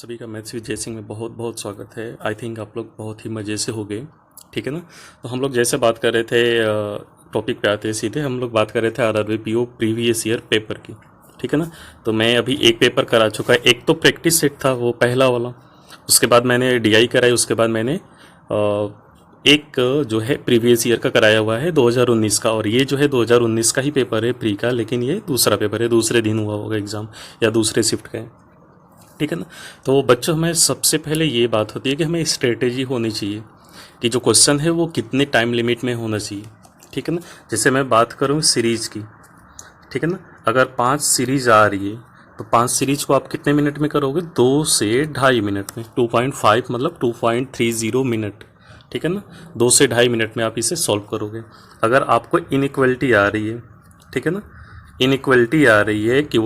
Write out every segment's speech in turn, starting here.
सभी का maths with जय सिंह में बहुत बहुत स्वागत है। आई थिंक आप लोग बहुत ही मज़े से हो गए, ठीक है ना। तो हम लोग जैसे बात कर रहे थे, टॉपिक पे आते हैं सीधे। हम लोग बात कर रहे थे RRBPO प्रीवियस ईयर पेपर की, ठीक है ना। तो मैं अभी एक पेपर करा चुका है। एक तो प्रैक्टिस सेट था वो पहला वाला, उसके बाद मैंने DI कराई, उसके बाद मैंने एक जो है प्रीवियस ईयर का कराया हुआ है 2019 का। और ये जो है 2019 का ही पेपर है प्री का, लेकिन ये दूसरा पेपर है, दूसरे दिन हुआ होगा एग्ज़ाम या दूसरे शिफ्ट का है, ठीक है ना। तो बच्चों, हमें सबसे पहले ये बात होती है कि हमें स्ट्रेटेजी होनी चाहिए कि जो क्वेश्चन है वो कितने टाइम लिमिट में होना चाहिए, ठीक है ना। जैसे मैं बात करूँ सीरीज़ की, ठीक है ना। अगर 5 सीरीज आ रही है तो 5 सीरीज को आप कितने मिनट में करोगे? 2 से 2.5 मिनट में। 2.5 मतलब 2.30 मिनट, ठीक है ना। 2 से 2.5 मिनट में आप इसे सॉल्व करोगे। अगर आपको इनइक्वलिटी आ रही है, ठीक है ना, इनइक्वलिटी आ रही है कि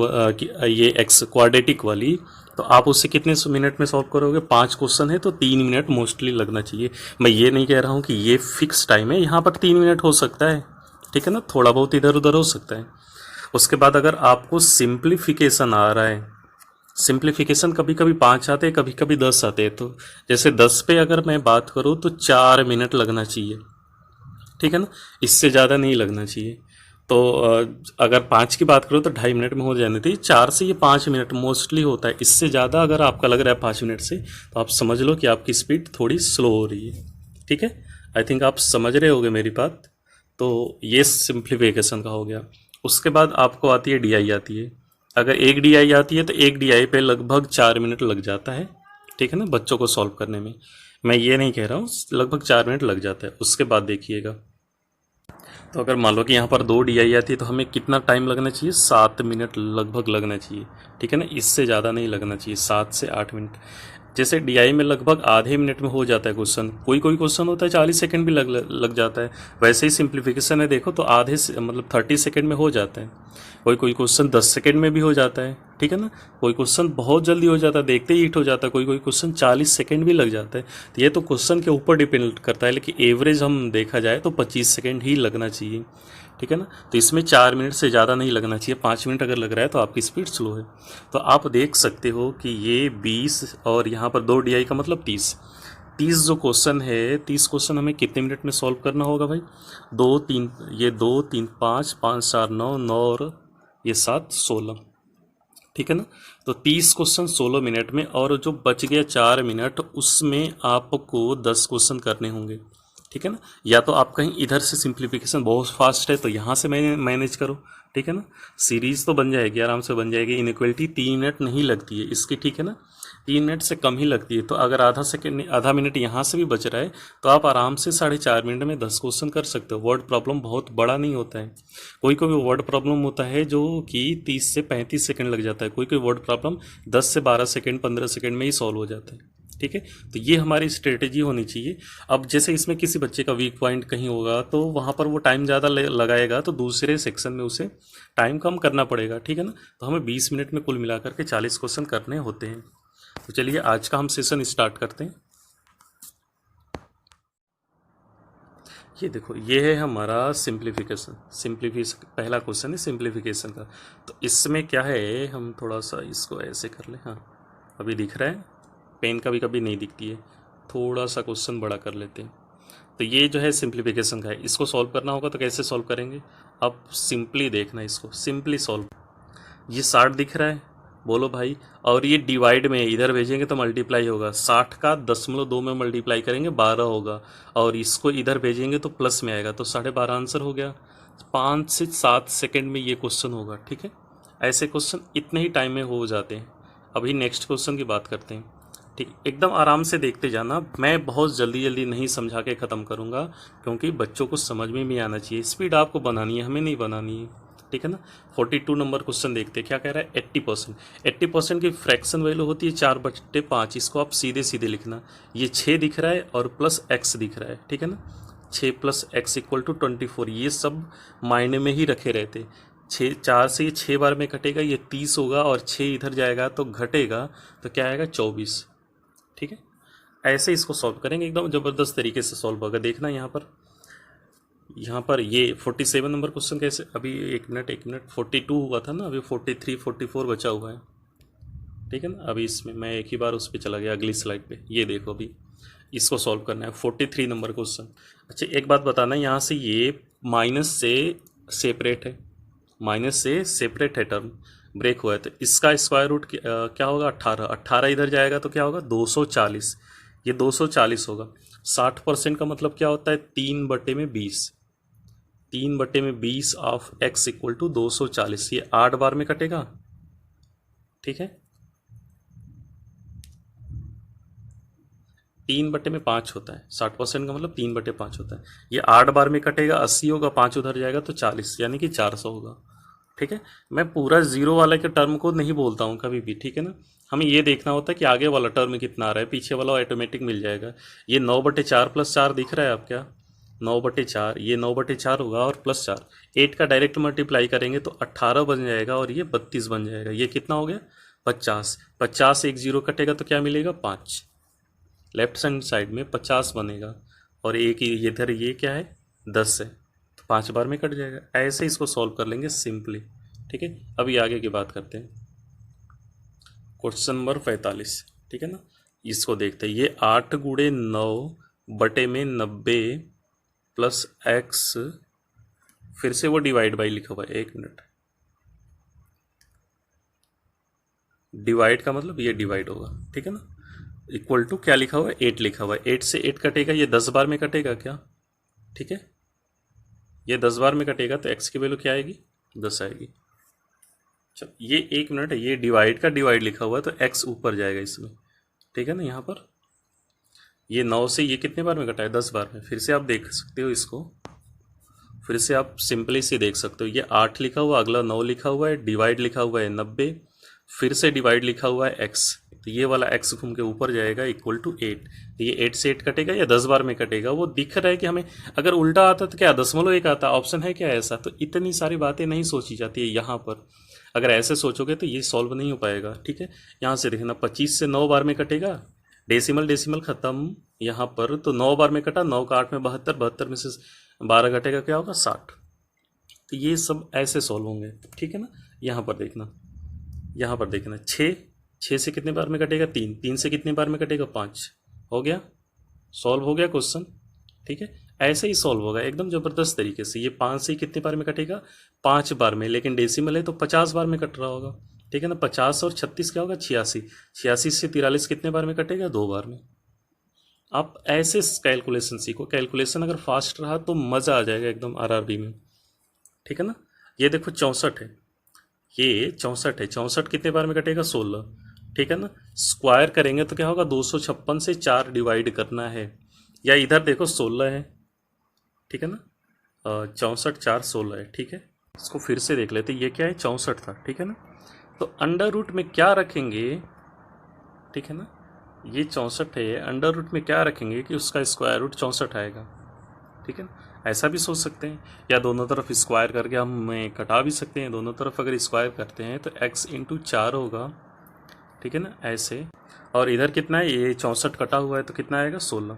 ये एक्स क्वाड्रेटिक वाली, तो आप उससे कितने मिनट में सॉल्व करोगे? 5 क्वेश्चन है तो 3 मिनट मोस्टली लगना चाहिए। मैं ये नहीं कह रहा हूँ कि ये फिक्स टाइम है, यहाँ पर 3 मिनट हो सकता है, ठीक है ना, थोड़ा बहुत इधर उधर हो सकता है। उसके बाद अगर आपको सिंप्लीफिकेशन आ रहा है, सिंप्लीफिकेशन कभी कभी 5 आते हैं, कभी कभी 10 आते हैं। तो जैसे 10 पे अगर मैं बात करूँ तो 4 मिनट लगना चाहिए, ठीक है ना, इससे ज़्यादा नहीं लगना चाहिए। तो अगर 5 की बात करो तो 2.5 मिनट में हो जानी थी। 4 से ये 5 मिनट मोस्टली होता है। इससे ज़्यादा अगर आपका लग रहा है 5 मिनट से, तो आप समझ लो कि आपकी स्पीड थोड़ी स्लो हो रही है, ठीक है। आई थिंक आप समझ रहे होगे मेरी बात। तो ये सिंप्लीफिकेशन का हो गया। उसके बाद आपको आती है DI आती है। अगर एक DI आती है तो एक DI पे लगभग 4 मिनट लग जाता है, ठीक है ना, बच्चों को सॉल्व करने में। मैं ये नहीं कह रहा हूँ, लगभग 4 मिनट लग जाता है। उसके बाद देखिएगा, तो अगर मान लो कि यहाँ पर 2 DI आती है तो हमें कितना टाइम लगना चाहिए? 7 मिनट लगभग लगना चाहिए, ठीक है ना, इससे ज़्यादा नहीं लगना चाहिए, 7 से 8 मिनट। जैसे DI में लगभग आधे मिनट में हो जाता है क्वेश्चन, कोई कोई क्वेश्चन होता है 40 सेकंड भी लग जाता है। वैसे ही सिंप्लीफिकेशन है, देखो तो आधे से मतलब 30 सेकंड में हो जाता है। कोई कोई क्वेश्चन 10 सेकंड में भी हो जाता है, ठीक है ना। कोई क्वेश्चन बहुत जल्दी हो जाता है, देखते ही हिट हो जाता है। कोई कोई क्वेश्चन 40 सेकंड भी लग जाता है। तो ये तो क्वेश्चन के ऊपर डिपेंड करता है, लेकिन एवरेज हम देखा जाए तो 25 सेकंड ही लगना चाहिए, ठीक है ना। तो इसमें 4 मिनट से ज़्यादा नहीं लगना चाहिए। 5 मिनट अगर लग रहा है तो आपकी स्पीड स्लो है। तो आप देख सकते हो कि ये 20 और यहाँ पर 2 DI का मतलब 30। 30 जो क्वेश्चन है, 30 क्वेश्चन हमें कितने मिनट में सॉल्व करना होगा भाई? 2 3 ये 2 3 5 5 4 9 9 और ये 7 16, ठीक है ना। तो 30 क्वेश्चन 16 मिनट में, और जो बच गया 4 मिनट, उसमें आपको 10 क्वेश्चन करने होंगे, ठीक है ना। या तो आप कहीं इधर से सिंप्लीफिकेशन बहुत फास्ट है तो यहाँ से मैनेज करो, ठीक है ना। सीरीज तो बन जाएगी, आराम से बन जाएगी। इनइक्वलिटी 3 मिनट नहीं लगती है इसकी, ठीक है ना, 3 मिनट से कम ही लगती है। तो अगर आधा मिनट यहाँ से भी बच रहा है तो आप आराम से 4.5 मिनट में 10 क्वेश्चन कर सकते हो। वर्ड प्रॉब्लम बहुत बड़ा नहीं होता है। कोई कोई वर्ड प्रॉब्लम होता है जो कि 30 से 35 सेकंड लग जाता है। कोई कोई वर्ड प्रॉब्लम 10 से 12 सेकंड 15 सेकंड में ही सॉल्व हो जाता है, ठीक है। तो ये हमारी स्ट्रेटेजी होनी चाहिए। अब जैसे इसमें किसी बच्चे का वीक पॉइंट कहीं होगा तो वहाँ पर वो टाइम ज़्यादा लगाएगा, तो दूसरे सेक्शन में उसे टाइम कम करना पड़ेगा, ठीक है ना। तो हमें 20 मिनट में कुल मिलाकर के 40 क्वेश्चन करने होते हैं। तो चलिए आज का हम सेशन स्टार्ट करते हैं। ये देखो, ये है हमारा सिंप्लीफिकेशन पहला क्वेश्चन है सिंप्लीफिकेशन का। तो इसमें क्या है, हम थोड़ा सा इसको ऐसे कर लें। हाँ, अभी दिख रहा है, पेन कभी कभी नहीं दिखती है, थोड़ा सा क्वेश्चन बड़ा कर लेते हैं। तो ये जो है सिंप्लीफिकेशन का है, इसको सॉल्व करना होगा। तो कैसे सॉल्व करेंगे? अब सिंपली देखना, इसको सिंपली सॉल्व। ये 60 दिख रहा है, बोलो भाई। और ये डिवाइड में इधर भेजेंगे तो मल्टीप्लाई होगा। 60 का 0.2 में मल्टीप्लाई करेंगे 12 होगा, और इसको इधर भेजेंगे तो प्लस में आएगा, तो 12.5 आंसर हो गया। 5 से 7 सेकंड में ये क्वेश्चन होगा, ठीक है। ऐसे क्वेश्चन इतने ही टाइम में हो जाते हैं। अभी नेक्स्ट क्वेश्चन की बात करते हैं, ठीक। एकदम आराम से देखते जाना, मैं बहुत जल्दी जल्दी नहीं समझा के ख़त्म करूँगा, क्योंकि बच्चों को समझ में भी आना चाहिए। स्पीड आपको बनानी है, हमें नहीं बनानी है, ठीक है ना। 42 नंबर क्वेश्चन देखते हैं, क्या कह रहा है? 80%। 80% की फ्रैक्शन वैल्यू होती है 4/5। इसको आप सीधे सीधे लिखना। ये 6 दिख रहा है और प्लस x दिख रहा है, ठीक है ना। 6 + x = 24। ये सब मायने में ही रखे रहते। 4 से ये 6 बार में कटेगा, ये 30 होगा, और 6 इधर जाएगा तो घटेगा, तो क्या आएगा? 24, ठीक है। ऐसे इसको सॉल्व करेंगे, एकदम ज़बरदस्त तरीके से सॉल्व होगा। देखना यहाँ पर ये 47 नंबर क्वेश्चन कैसे, अभी एक मिनट 42 हुआ था ना, अभी 43 44 बचा हुआ है। ठीक है ना। अभी इसमें मैं एक ही बार उस पर चला गया अगली स्लाइड पे। ये देखो अभी इसको सॉल्व करना है 43 नंबर क्वेश्चन। अच्छा एक बात बताना, यहाँ से ये माइनस से सेपरेट है, माइनस से सेपरेट है, टर्म ब्रेक हुआ है, तो इसका स्क्वायर रूट क्या होगा 18। 18 इधर जाएगा तो क्या होगा 240, ये 240 होगा। 60% का मतलब क्या होता है 3/20, 3/20 ऑफ x इक्वल टू 240। ये 8 बार में कटेगा, ठीक है। 3/5 होता है, 60% का मतलब 3/5 होता है। ये 8 बार में कटेगा, 80 होगा, 5 उधर जाएगा तो 40, यानी कि 400 होगा, ठीक है। मैं पूरा जीरो वाले के टर्म को नहीं बोलता हूँ कभी भी, ठीक है ना। हमें ये देखना होता है कि आगे वाला टर्म कितना आ रहा है, पीछे वाला ऑटोमेटिक मिल जाएगा। ये 9/4 + 4 दिख रहा है आप क्या, 9/4, ये 9/4 होगा और +4, 8 का डायरेक्ट मल्टीप्लाई करेंगे तो 18 बन जाएगा और ये 32 बन जाएगा। ये कितना हो गया 50, 50 एक जीरो कटेगा तो क्या मिलेगा 5, लेफ्ट हैंड साइड में 50 बनेगा, और एक इधर ये क्या है 10 है, तो 5 बार में कट जाएगा। ऐसे इसको सॉल्व कर लेंगे सिंपली, ठीक है। अभी आगे की बात करते हैं, क्वेश्चन नंबर 45, ठीक है ना। इसको देखते हैं, ये 8 × 9/90 प्लस x, फिर से वो डिवाइड बाई लिखा हुआ है, 1 मिनट, डिवाइड का मतलब ये डिवाइड होगा, ठीक है ना। इक्वल टू क्या लिखा हुआ है 8 लिखा हुआ है, 8 से 8 कटेगा, ये 10 बार में कटेगा क्या, ठीक है। ये 10 बार में कटेगा तो x की वैल्यू क्या आएगी 10 आएगी। चल ये 1 मिनट है, ये डिवाइड का डिवाइड लिखा हुआ है तो x ऊपर जाएगा इसमें, ठीक है ना। यहाँ पर ये 9 से ये कितने बार में कटा है 10 बार में। फिर से आप देख सकते हो इसको, फिर से आप सिंपली से देख सकते हो, ये 8 लिखा हुआ, अगला 9 लिखा हुआ है, डिवाइड लिखा हुआ है 90, फिर से डिवाइड लिखा हुआ है x, तो ये वाला x घूम के ऊपर जाएगा इक्वल टू 8। तो ये 8 से 8 कटेगा या 10 बार में कटेगा, वो दिख रहा है कि हमें अगर उल्टा आता तो क्या 0.1 आता, ऑप्शन है क्या ऐसा। तो इतनी सारी बातें नहीं सोची जाती है यहाँ पर, अगर ऐसे सोचोगे तो ये सॉल्व नहीं हो पाएगा, ठीक है। यहाँ से देखना 25 से 9 बार में कटेगा, डेसिमल डेसिमल खत्म यहाँ पर, तो 9 बार में कटा, 9 का 8 में 72, 72 में से 12 घटेगा क्या होगा 60। तो ये सब ऐसे सॉल्व होंगे, ठीक है ना। यहाँ पर देखना, यहाँ पर देखना 6 से कितने बार में कटेगा 3, 3 से कितने बार में कटेगा 5, हो गया सॉल्व हो गया क्वेश्चन, ठीक है। ऐसे ही सॉल्व होगा एकदम ज़बरदस्त तरीके से। ये 5 से कितने बार में कटेगा 5 बार में, लेकिन डेसिमल है तो 50 बार में कट रहा होगा, ठीक है ना। 50 और 36 क्या होगा 86, 86 से 43 कितने बार में कटेगा 2 बार में। आप ऐसे कैलकुलेशन सीखो, कैलकुलेशन अगर फास्ट रहा तो मज़ा आ जाएगा एकदम आरआरबी में, ठीक है ना। ये देखो 64 है, ये 64 है, 64 कितने बार में कटेगा 16, ठीक है ना। स्क्वायर करेंगे तो क्या होगा 256 से 4 डिवाइड करना है, या इधर देखो 16 है, ठीक है ना। 64 4 16 है, ठीक है। इसको फिर से देख लेते, ये क्या है 64 था, ठीक है ना। तो अंडर रूट में क्या रखेंगे, ठीक है ना, ये 64 है, अंडर रूट में क्या रखेंगे कि उसका स्क्वायर रूट 64 आएगा, ठीक है ना। ऐसा भी सोच सकते हैं, या दोनों तरफ स्क्वायर करके हम कटा भी सकते हैं। दोनों तरफ अगर स्क्वायर करते हैं तो x × 4 होगा, ठीक है ना, ऐसे। और इधर कितना है, ये 64 कटा हुआ है तो कितना आएगा 16।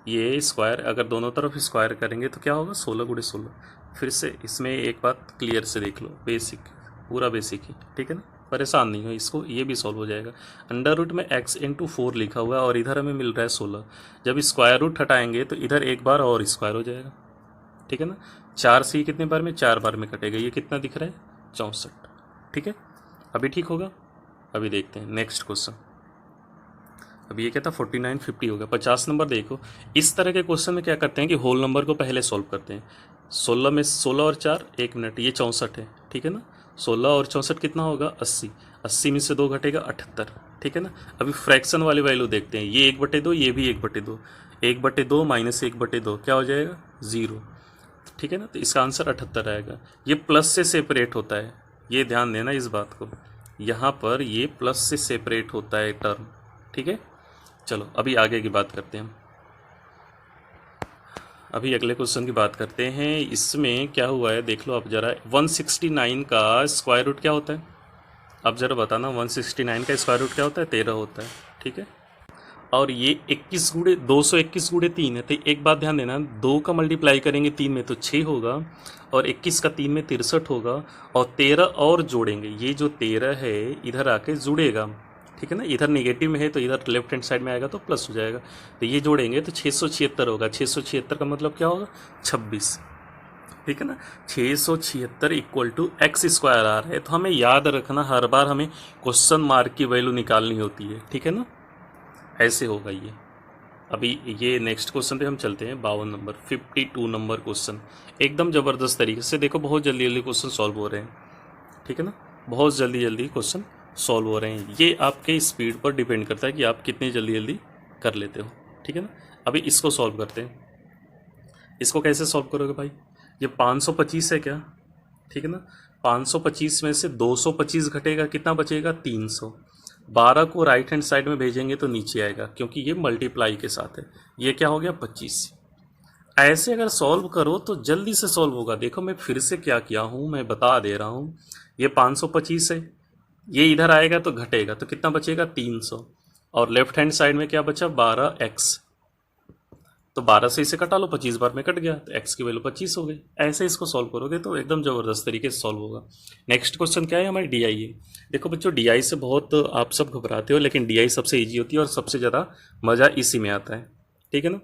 ये स्क्वायर अगर दोनों तरफ स्क्वायर करेंगे तो क्या होगा 16 × 16। फिर से इसमें एक बात क्लियर से देख लो, बेसिक, पूरा बेसिक ही, ठीक है ना, परेशान नहीं हो, इसको ये भी सॉल्व हो जाएगा। अंडर रूट में x × 4 लिखा हुआ है और इधर हमें मिल रहा है 16, जब स्क्वायर रूट हटाएंगे तो इधर एक बार और स्क्वायर हो जाएगा, ठीक है ना। 4 से कितने बार में 4 बार में कटेगा, ये कितना दिख रहा है 64, ठीक है। अभी ठीक होगा। अभी देखते हैं नेक्स्ट क्वेश्चन। अभी ये क्या था 49 50 होगा। 50 नंबर देखो, इस तरह के क्वेश्चन में क्या करते हैं कि होल नंबर को पहले सॉल्व करते हैं। 16 में 16 और 4 1 मिनट, ये 64 है, ठीक है ना। 16 और 64 कितना होगा 80, 80 में से 2 घटेगा 78, ठीक है ना। अभी फ्रैक्शन वाली वैल्यू देखते हैं, ये 1/2, ये भी 1/2, 1/2 माइनस 1/2 क्या हो जाएगा 0, ठीक है ना। तो इसका आंसर 78 आएगा। ये प्लस से सेपरेट होता है, ये ध्यान देना इस बात को, यहाँ पर ये प्लस से सेपरेट होता है टर्म, ठीक है। चलो अभी आगे की बात करते हैं हम, अभी अगले क्वेश्चन की बात करते हैं। इसमें क्या हुआ है देख लो आप जरा, 169 का स्क्वायर रूट क्या होता है, आप जरा बताना। 169 का स्क्वायर रूट क्या होता है 13 होता है, ठीक है। और ये 221 × 3 है, तो एक बात ध्यान देना, 2 का मल्टीप्लाई करेंगे 3 में तो 6 होगा, और 21 का 3 में 63 होगा, और 13 और जोड़ेंगे, ये जो 13 है इधर आके जुड़ेगा, ठीक है ना, इधर नेगेटिव में है तो इधर लेफ्ट हैंड साइड में आएगा तो प्लस हो जाएगा। तो ये जोड़ेंगे तो 676 होगा। 676 का मतलब क्या होगा, 26। ठीक है ना, 676 इक्वल टू एक्स स्क्वायर आ रहा है। तो हमें याद रखना, हर बार हमें क्वेश्चन मार्क की वैल्यू निकालनी होती है। ठीक है ना, ऐसे होगा ये। अभी ये नेक्स्ट क्वेश्चन पे हम चलते हैं, 52 नंबर, 52 नंबर क्वेश्चन। एकदम ज़बरदस्त तरीके से देखो, बहुत जल्दी जल्दी क्वेश्चन सॉल्व हो रहे हैं। ठीक है ना, बहुत जल्दी जल्दी क्वेश्चन सॉल्व हो रहे हैं। ये आपके स्पीड पर डिपेंड करता है कि आप कितनी जल्दी जल्दी कर लेते हो। ठीक है ना, अभी इसको सॉल्व करते हैं। इसको कैसे सॉल्व करोगे भाई, ये 525 है क्या, ठीक है ना, 525 में से 225 घटेगा, कितना बचेगा, 300। 12 को राइट हैंड साइड में भेजेंगे तो नीचे आएगा, क्योंकि ये मल्टीप्लाई के साथ है। ये क्या हो गया, 25। ऐसे अगर सॉल्व करो तो जल्दी से सॉल्व होगा। देखो मैं फिर से क्या किया हूँ, मैं बता दे रहा हूँ। ये 525 है, ये इधर आएगा तो घटेगा, तो कितना बचेगा, 300। और लेफ्ट हैंड साइड में क्या बचा, 12x। तो 12 से इसे कटा लो, 25 बार में कट गया, तो x की वैल्यू 25 हो गई। ऐसे इसको सॉल्व करोगे तो एकदम ज़बरदस्त तरीके से सॉल्व होगा। नेक्स्ट क्वेश्चन क्या है, हमारी DI है। देखो बच्चों, DI से बहुत आप सब घबराते हो, लेकिन DI सबसे ईजी होती है और सबसे ज़्यादा मज़ा इसी में आता है। ठीक है ना,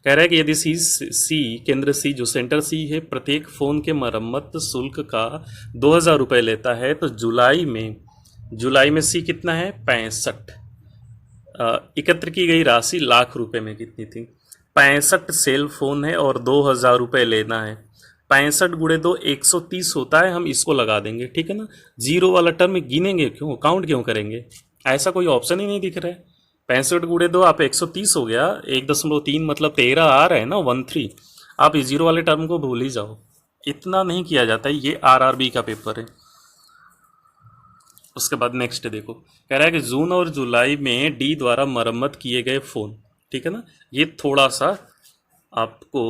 कह रहा है कि यदि सी केंद्र सी, जो सेंटर सी है, प्रत्येक फ़ोन के मरम्मत शुल्क का 2000 रुपये लेता है, तो जुलाई में सी कितना है, 65। एकत्र की गई राशि लाख रुपए में कितनी थी। 65 सेल फोन है और 2000 रुपये लेना है। 65 गुणे 2 130 होता है, हम इसको लगा देंगे। ठीक है ना, जीरो वाला टर्म गिनेंगे क्यों, काउंट क्यों करेंगे, ऐसा कोई ऑप्शन ही नहीं दिख रहा है। 65 गुणे 2 आप 130 हो गया, 1.3 मतलब 13 आ रहा है ना, 13। आप इस जीरो वाले टर्म को भूल ही जाओ, इतना नहीं किया जाता है। ये RRB का पेपर है। उसके बाद नेक्स्ट देखो, कह रहा है कि जून और जुलाई में डी द्वारा मरम्मत किए गए फ़ोन। ठीक है ना, ये थोड़ा सा आपको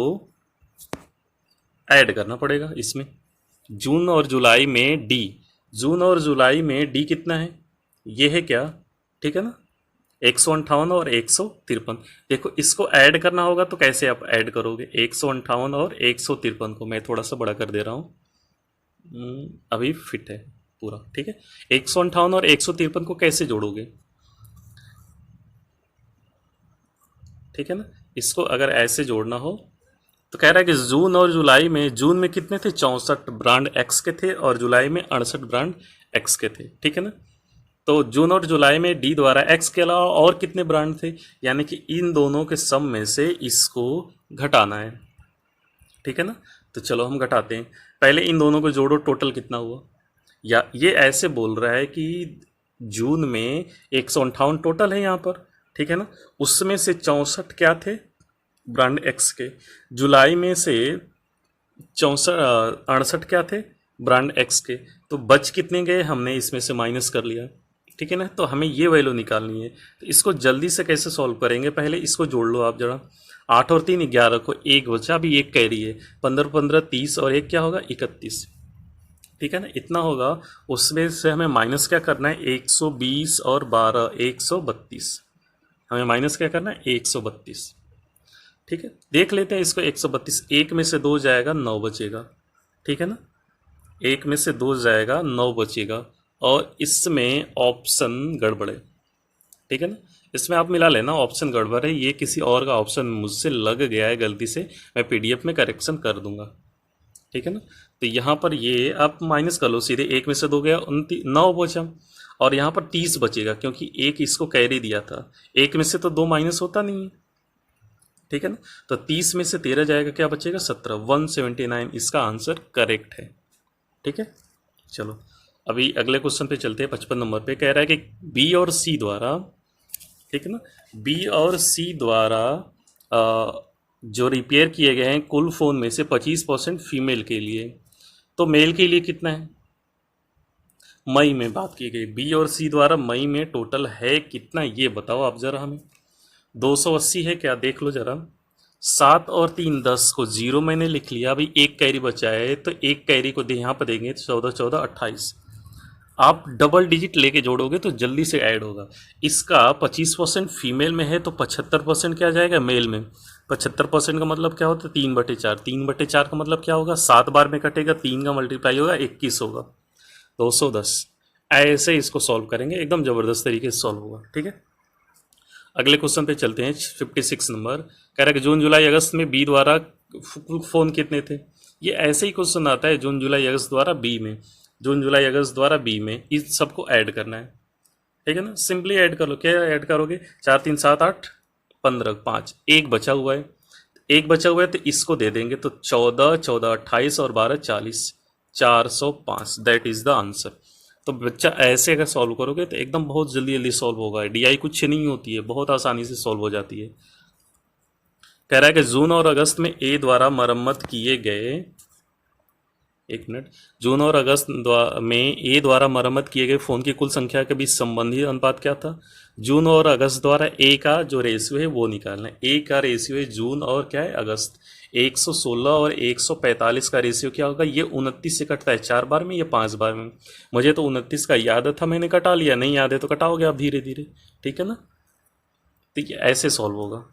ऐड करना पड़ेगा इसमें। जून और जुलाई में डी कितना है, ये है क्या, ठीक है ना, 158 और 153। देखो इसको ऐड करना होगा तो कैसे आप ऐड करोगे, 158 और 153 को मैं थोड़ा सा बड़ा कर दे रहा हूँ, अभी फिट है पूरा। ठीक है, 158 और 153 को कैसे जोड़ोगे, ठीक है ना, इसको अगर ऐसे जोड़ना हो तो कह रहा है कि जून और जुलाई में, जून में कितने थे, 64 ब्रांड एक्स के थे और जुलाई में 68 ब्रांड एक्स के थे। ठीक है ना, तो जून और जुलाई में डी द्वारा एक्स के अलावा और कितने ब्रांड थे, यानी कि इन दोनों के सम में से इसको घटाना है। ठीक है ना, तो चलो हम घटाते हैं। पहले इन दोनों को जोड़ो, टोटल कितना हुआ, या ये ऐसे बोल रहा है कि जून में 158 टोटल है यहाँ पर, ठीक है ना, उसमें से 64 क्या थे, ब्रांड एक्स के। जुलाई में से 68 क्या थे, ब्रांड एक्स के। तो बच कितने गए, हमने इसमें से माइनस कर लिया। ठीक है ना, तो हमें ये वैल्यू निकालनी है। तो इसको जल्दी से कैसे सॉल्व करेंगे, पहले इसको जोड़ लो आप जरा। 8 और 3 11 को, एक बचा, अभी एक कैरी है, 15 15 30 और एक क्या होगा, 31। ठीक है ना, इतना होगा। उसमें से हमें माइनस क्या करना है, 120 और 12 132। हमें माइनस क्या करना है, 132। ठीक है, देख लेते हैं इसको। 132, एक में से 2 जाएगा, 9 बचेगा। ठीक है ना, एक में से 2 जाएगा, 9 बचेगा। और इसमें ऑप्शन गड़बड़ है। ठीक है ना, इसमें आप मिला लेना, ऑप्शन गड़बड़ है, ये किसी और का ऑप्शन मुझसे लग गया है गलती से, मैं PDF में करेक्शन कर दूंगा। ठीक है ना, तो यहाँ पर ये आप माइनस कर लो सीधे, एक में से 2 गया, 9 बचा, और यहाँ पर 30 बचेगा, क्योंकि एक इसको कैरी दिया था। एक में से तो 2 माइनस होता नहीं है। ठीक है ना, तो 30 में से 13 जाएगा, क्या बचेगा, 17। 179 इसका आंसर करेक्ट है। ठीक है, चलो अभी अगले क्वेश्चन पे चलते हैं। 55 नंबर पे कह रहा है कि बी और सी द्वारा, ठीक है ना, बी और सी द्वारा जो रिपेयर किए गए हैं कुल फ़ोन में से 25% फीमेल के लिए, तो मेल के लिए कितना है, मई में बात की गई। बी और सी द्वारा मई में टोटल है कितना, ये बताओ आप ज़रा हमें। 280 है क्या, देख लो ज़रा। 7 और 3 10 को 0 मैंने लिख लिया। अभी एक कैरी बचा है, तो एक कैरी को यहाँ पर देंगे, 14 14 28। आप डबल डिजिट लेके जोड़ोगे तो जल्दी से ऐड होगा। इसका 25% फीमेल में है, तो 75% क्या जाएगा, मेल में। 75% का मतलब क्या होता है, 3/4। 3/4 का मतलब क्या होगा, 7 बार में कटेगा, 3 का मल्टीप्लाई होगा, 21 होगा। 210 ऐसे इसको सॉल्व करेंगे, एकदम ज़बरदस्त तरीके से सॉल्व होगा। ठीक है, अगले क्वेश्चन पे चलते हैं। 56 नंबर कह रहा है कि जून जुलाई अगस्त में बी द्वारा फ़ोन कितने थे। ये ऐसे ही क्वेश्चन आता है, जून जुलाई अगस्त द्वारा बी में, जून जुलाई अगस्त द्वारा बी में, इस सबको ऐड करना है। ठीक है ना, सिंपली ऐड कर लो। क्या ऐड करोगे, 4 3 7 8 15 5, एक बचा हुआ है, एक बचा हुआ है तो इसको दे देंगे, तो 14 14 28 और 12 40, 405, दैट इज द आंसर। तो बच्चा ऐसे अगर सॉल्व करोगे तो एकदम बहुत जल्दी जल्दी सॉल्व होगा। डीआई कुछ नहीं होती है, बहुत आसानी से सॉल्व हो जाती है। कह रहा है कि जून और अगस्त में ए द्वारा मरम्मत किए गए, एक मिनट, जून और अगस्त में ए द्वारा मरम्मत किए गए फ़ोन की कुल संख्या के बीच संबंधी अनुपात क्या था। जून और अगस्त द्वारा ए का जो रेशियो है वो निकालना है। ए का रेशियो है जून और क्या है अगस्त, 116 और 145 का रेशियो क्या होगा, ये 29 से कटता है 4 बार में या 5 बार में। मुझे तो 29 का याद था, मैंने कटा लिया, नहीं याद है तो कटाओगे आप धीरे धीरे। ठीक है ना, ठीक है, ऐसे सॉल्व होगा।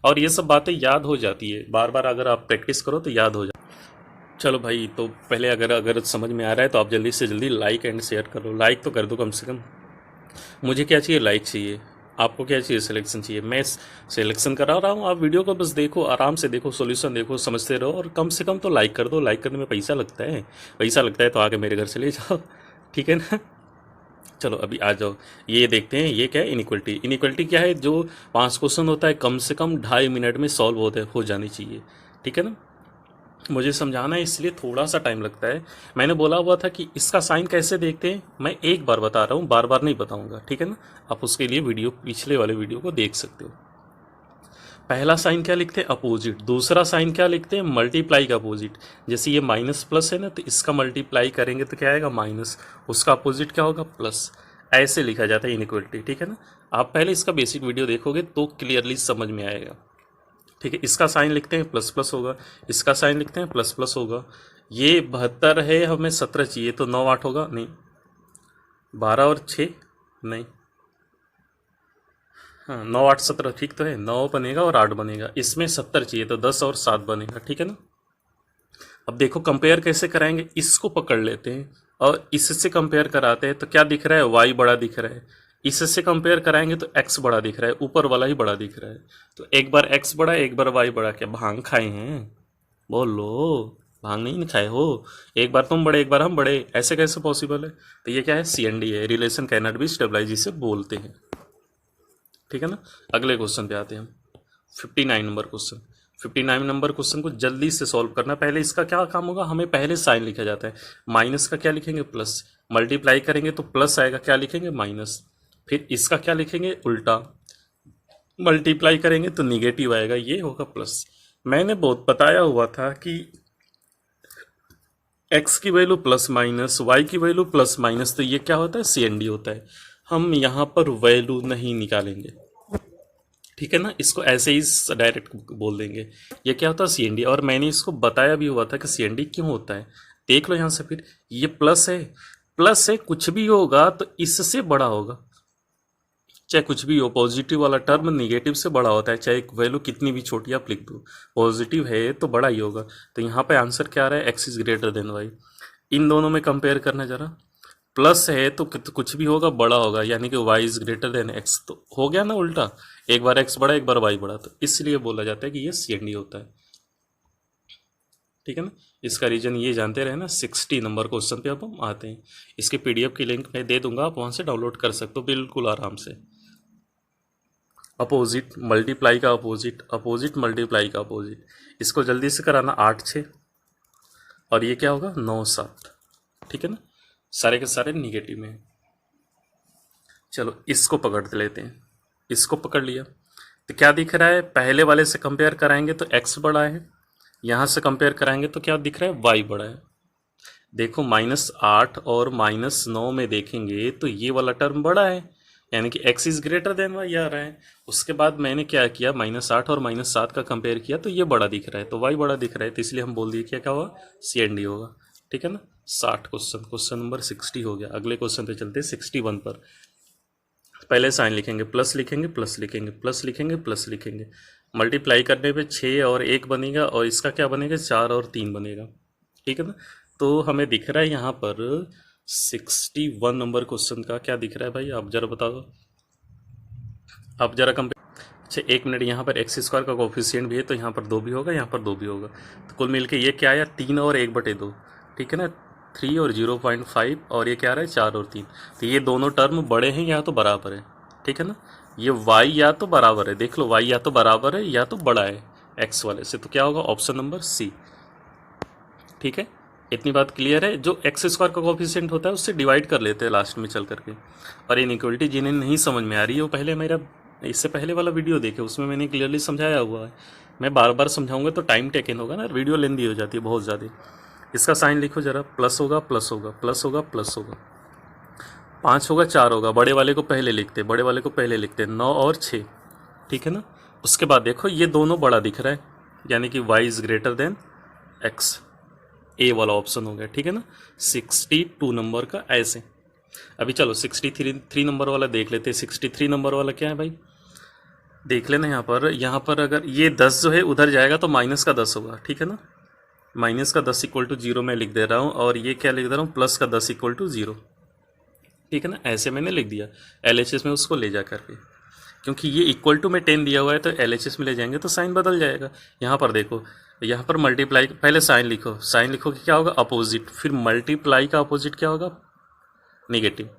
और ये सब बातें याद हो जाती है, बार बार अगर आप प्रैक्टिस करो तो याद हो जाए। चलो भाई, तो पहले अगर समझ में आ रहा है तो आप जल्दी से जल्दी लाइक एंड शेयर करो। लाइक तो कर दो कम से कम। मुझे क्या चाहिए, लाइक चाहिए। आपको क्या चाहिए, सिलेक्शन चाहिए। मैं सिलेक्शन करा रहा हूँ, आप वीडियो को बस देखो, आराम से देखो, सॉल्यूशन देखो, समझते रहो, और कम से कम तो लाइक कर दो। लाइक करने में पैसा लगता है, पैसा लगता है तो आके मेरे घर से ले जाओ। ठीक है ना, चलो अभी आ जाओ। ये देखते हैं, ये क्या है, इनइक्वलिटी। इनइक्वलिटी क्या है, जो 5 क्वेश्चन होता है कम से कम 2.5 मिनट में सॉल्व हो जानी चाहिए। ठीक है ना, मुझे समझाना है इसलिए थोड़ा सा टाइम लगता है। मैंने बोला हुआ था कि इसका साइन कैसे देखते हैं, मैं एक बार बता रहा हूँ, बार बार नहीं बताऊंगा। ठीक है ना, आप उसके लिए वीडियो, पिछले वाले वीडियो को देख सकते हो। पहला साइन क्या लिखते हैं, अपोजिट। दूसरा साइन क्या लिखते हैं, मल्टीप्लाई का अपोजिट। जैसे ये माइनस प्लस है ना, तो इसका मल्टीप्लाई करेंगे तो क्या आएगा, माइनस। उसका अपोजिट क्या होगा, प्लस। ऐसे लिखा जाता है इनइक्वलिटी। ठीक है ना, आप पहले इसका बेसिक वीडियो देखोगे तो क्लियरली समझ में आएगा। ठीक है, इसका साइन लिखते हैं प्लस प्लस होगा, इसका साइन लिखते हैं प्लस प्लस होगा। ये 72 है, हमें 17 चाहिए, तो 9 8 होगा, नहीं। 12 और 6, नहीं, हाँ 9 8 17 ठीक तो है, 9 बनेगा और 8 बनेगा। इसमें 70 चाहिए तो 10 और 7 बनेगा। ठीक है ना, अब देखो कंपेयर कैसे कराएंगे, इसको पकड़ लेते हैं और इससे कंपेयर कराते हैं तो क्या दिख रहा है, वाई बड़ा दिख रहा है। इससे कंपेयर कराएंगे तो एक्स बड़ा दिख रहा है, ऊपर वाला ही बड़ा दिख रहा है। तो एक बार एक्स बड़ा, एक बार वाई बड़ा। क्या भांग खाए हैं, बोलो, भांग नहीं खाए हो। एक बार तुम बड़े, एक बार हम बड़े, ऐसे कैसे पॉसिबल है। तो ये क्या है, CND है, रिलेशन कैनॉट बी स्टेबलाइज, जिसे बोलते हैं। ठीक है ना, अगले क्वेश्चन पे आते हैं हम। 59 नंबर क्वेश्चन। 59 नंबर क्वेश्चन को जल्दी से सॉल्व करना। पहले इसका क्या काम होगा, हमें पहले साइन लिखा जाता है। माइनस का क्या लिखेंगे, प्लस। मल्टीप्लाई करेंगे तो प्लस आएगा, क्या लिखेंगे, माइनस। फिर इसका क्या लिखेंगे, उल्टा। मल्टीप्लाई करेंगे तो निगेटिव आएगा, ये होगा प्लस। मैंने बहुत बताया हुआ था कि एक्स की वैल्यू प्लस माइनस, वाई की वैल्यू प्लस माइनस, तो ये क्या होता है, CND होता है। हम यहाँ पर वैल्यू नहीं निकालेंगे। ठीक है ना, इसको ऐसे ही डायरेक्ट बोल देंगे। ये क्या होता है, CND। और मैंने इसको बताया भी हुआ था कि CND क्यों होता है। देख लो यहाँ से, फिर ये प्लस है, प्लस है, कुछ भी होगा तो इससे बड़ा होगा। चाहे कुछ भी हो, पॉजिटिव वाला टर्म निगेटिव से बड़ा होता है, चाहे वैल्यू कितनी भी छोटी आप लिख दो, पॉजिटिव है तो बड़ा ही होगा। तो यहाँ पे आंसर क्या आ रहा है, X is greater than Y. इन दोनों में कंपेयर करना जरा। प्लस है तो कुछ भी होगा बड़ा होगा, यानी कि Y is greater than X, तो हो गया ना उल्टा। एक बार एक्स बड़ा, एक बार वाई बड़ा, तो इसलिए बोला जाता है कि ये CND होता है। ठीक है ना, इसका रीजन ये जानते रहे ना। 60 नंबर क्वेश्चन पे अब हम आते हैं। इसके PDF की लिंक मैं दे दूंगा, आप वहाँ से डाउनलोड कर सकते हो बिल्कुल आराम से। अपोजिट मल्टीप्लाई का अपोजिट, अपोजिट मल्टीप्लाई का अपोजिट। इसको जल्दी से कराना, 8 6 और ये क्या होगा, 9 7। ठीक है ना, सारे के सारे निगेटिव में। चलो इसको पकड़ लेते हैं, इसको पकड़ लिया तो क्या दिख रहा है, पहले वाले से कंपेयर कराएंगे तो एक्स बड़ा है, यहाँ से कंपेयर कराएंगे तो क्या दिख रहा है, वाई बड़ा है। देखो -8 और -9 में देखेंगे तो ये वाला टर्म बड़ा है, यानी कि X is greater than Y आ रहा है। उसके बाद मैंने क्या किया, -8 और -7 का कंपेयर किया तो ये बड़ा दिख रहा है, तो वाई बड़ा दिख रहा है, तो इसलिए हम बोल दिए क्या क्या हुआ, CND होगा। ठीक है ना, 60 क्वेश्चन नंबर 60 हो गया। अगले क्वेश्चन पे चलते हैं 61 पर। पहले साइन लिखेंगे, प्लस लिखेंगे, प्लस लिखेंगे, प्लस लिखेंगे, प्लस लिखेंगे। मल्टीप्लाई करने पे 6 और 1 बनेगा, और इसका क्या बनेगा, 4 और 3 बनेगा। ठीक है ना, तो हमें दिख रहा है यहाँ पर 61 नंबर क्वेश्चन का क्या दिख रहा है भाई, आप जरा बता दो। आप जरा कंपेयर। अच्छा एक मिनट, यहाँ पर एक्स स्क्वायर का कोफिशिएंट भी है तो यहाँ पर 2 भी होगा, यहाँ पर 2 भी होगा, तो कुल मिल के ये क्या आया 3 और 1/2, ठीक है ना। 3 और 0.5 और ये क्या आ रहा है 4 और 3, तो ये दोनों टर्म बड़े हैं या तो बराबर है, ठीक है ना। ये y या तो बराबर है, देख लो y या तो बराबर है या तो बड़ा है x वाले से, तो क्या होगा ऑप्शन नंबर सी, ठीक है। इतनी बात क्लियर है। जो एक्स स्क्वायर का कोफिशिएंट होता है उससे डिवाइड कर लेते हैं लास्ट में चल करके। और इनइक्वलिटी जिन्हें नहीं समझ में आ रही है वो पहले मेरा इससे पहले वाला वीडियो देखे, उसमें मैंने क्लियरली समझाया हुआ है। मैं बार बार समझाऊंगा तो टाइम टेकन होगा ना, वीडियो लेंदी हो जाती है बहुत ज़्यादा। इसका साइन लिखो जरा, प्लस होगा प्लस होगा प्लस होगा प्लस होगा, 5 होगा 4 होगा, बड़े वाले को पहले लिखते, बड़े वाले को पहले लिखते 9 और 6, ठीक है ना। उसके बाद देखो ये दोनों बड़ा दिख रहा है, यानी कि y is greater than x, ए वाला ऑप्शन हो गया, ठीक है ना। 62 नंबर का ऐसे। अभी चलो 63 नंबर वाला देख लेते हैं। 63 नंबर वाला क्या है भाई, देख लेना यहाँ पर अगर ये 10 जो है उधर जाएगा तो माइनस का 10 होगा, ठीक है ना। माइनस का 10 इक्वल टू 0 मैं लिख दे रहा हूँ, और ये क्या लिख दे रहा हूँ प्लस का 10 इक्वल टू 0, ठीक है ना। ऐसे मैंने लिख दिया LHS में उसको ले जा करके, क्योंकि ये इक्वल टू में 10 दिया हुआ है तो LHS में ले जाएंगे तो साइन बदल जाएगा। यहाँ पर देखो, यहाँ पर मल्टीप्लाई, पहले साइन लिखो, साइन लिखो कि क्या होगा अपोजिट, फिर मल्टीप्लाई का अपोजिट क्या होगा निगेटिव,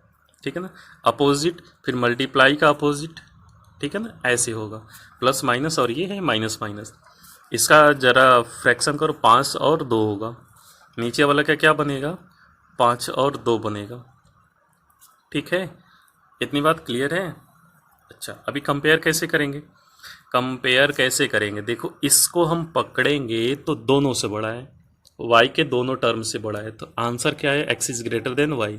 ठीक है ना। अपोजिट फिर मल्टीप्लाई का अपोजिट, ठीक है ना, ऐसे होगा प्लस माइनस, और ये है माइनस माइनस। इसका जरा फ्रैक्शन करो, 5 और 2 होगा, नीचे वाला क्या क्या बनेगा 5 और 2 बनेगा, ठीक है। इतनी बात क्लियर है। अच्छा अभी कंपेयर कैसे करेंगे, कंपेयर कैसे करेंगे, देखो इसको हम पकड़ेंगे तो दोनों से बड़ा है, y के दोनों टर्म से बड़ा है, तो आंसर क्या है x is greater then y।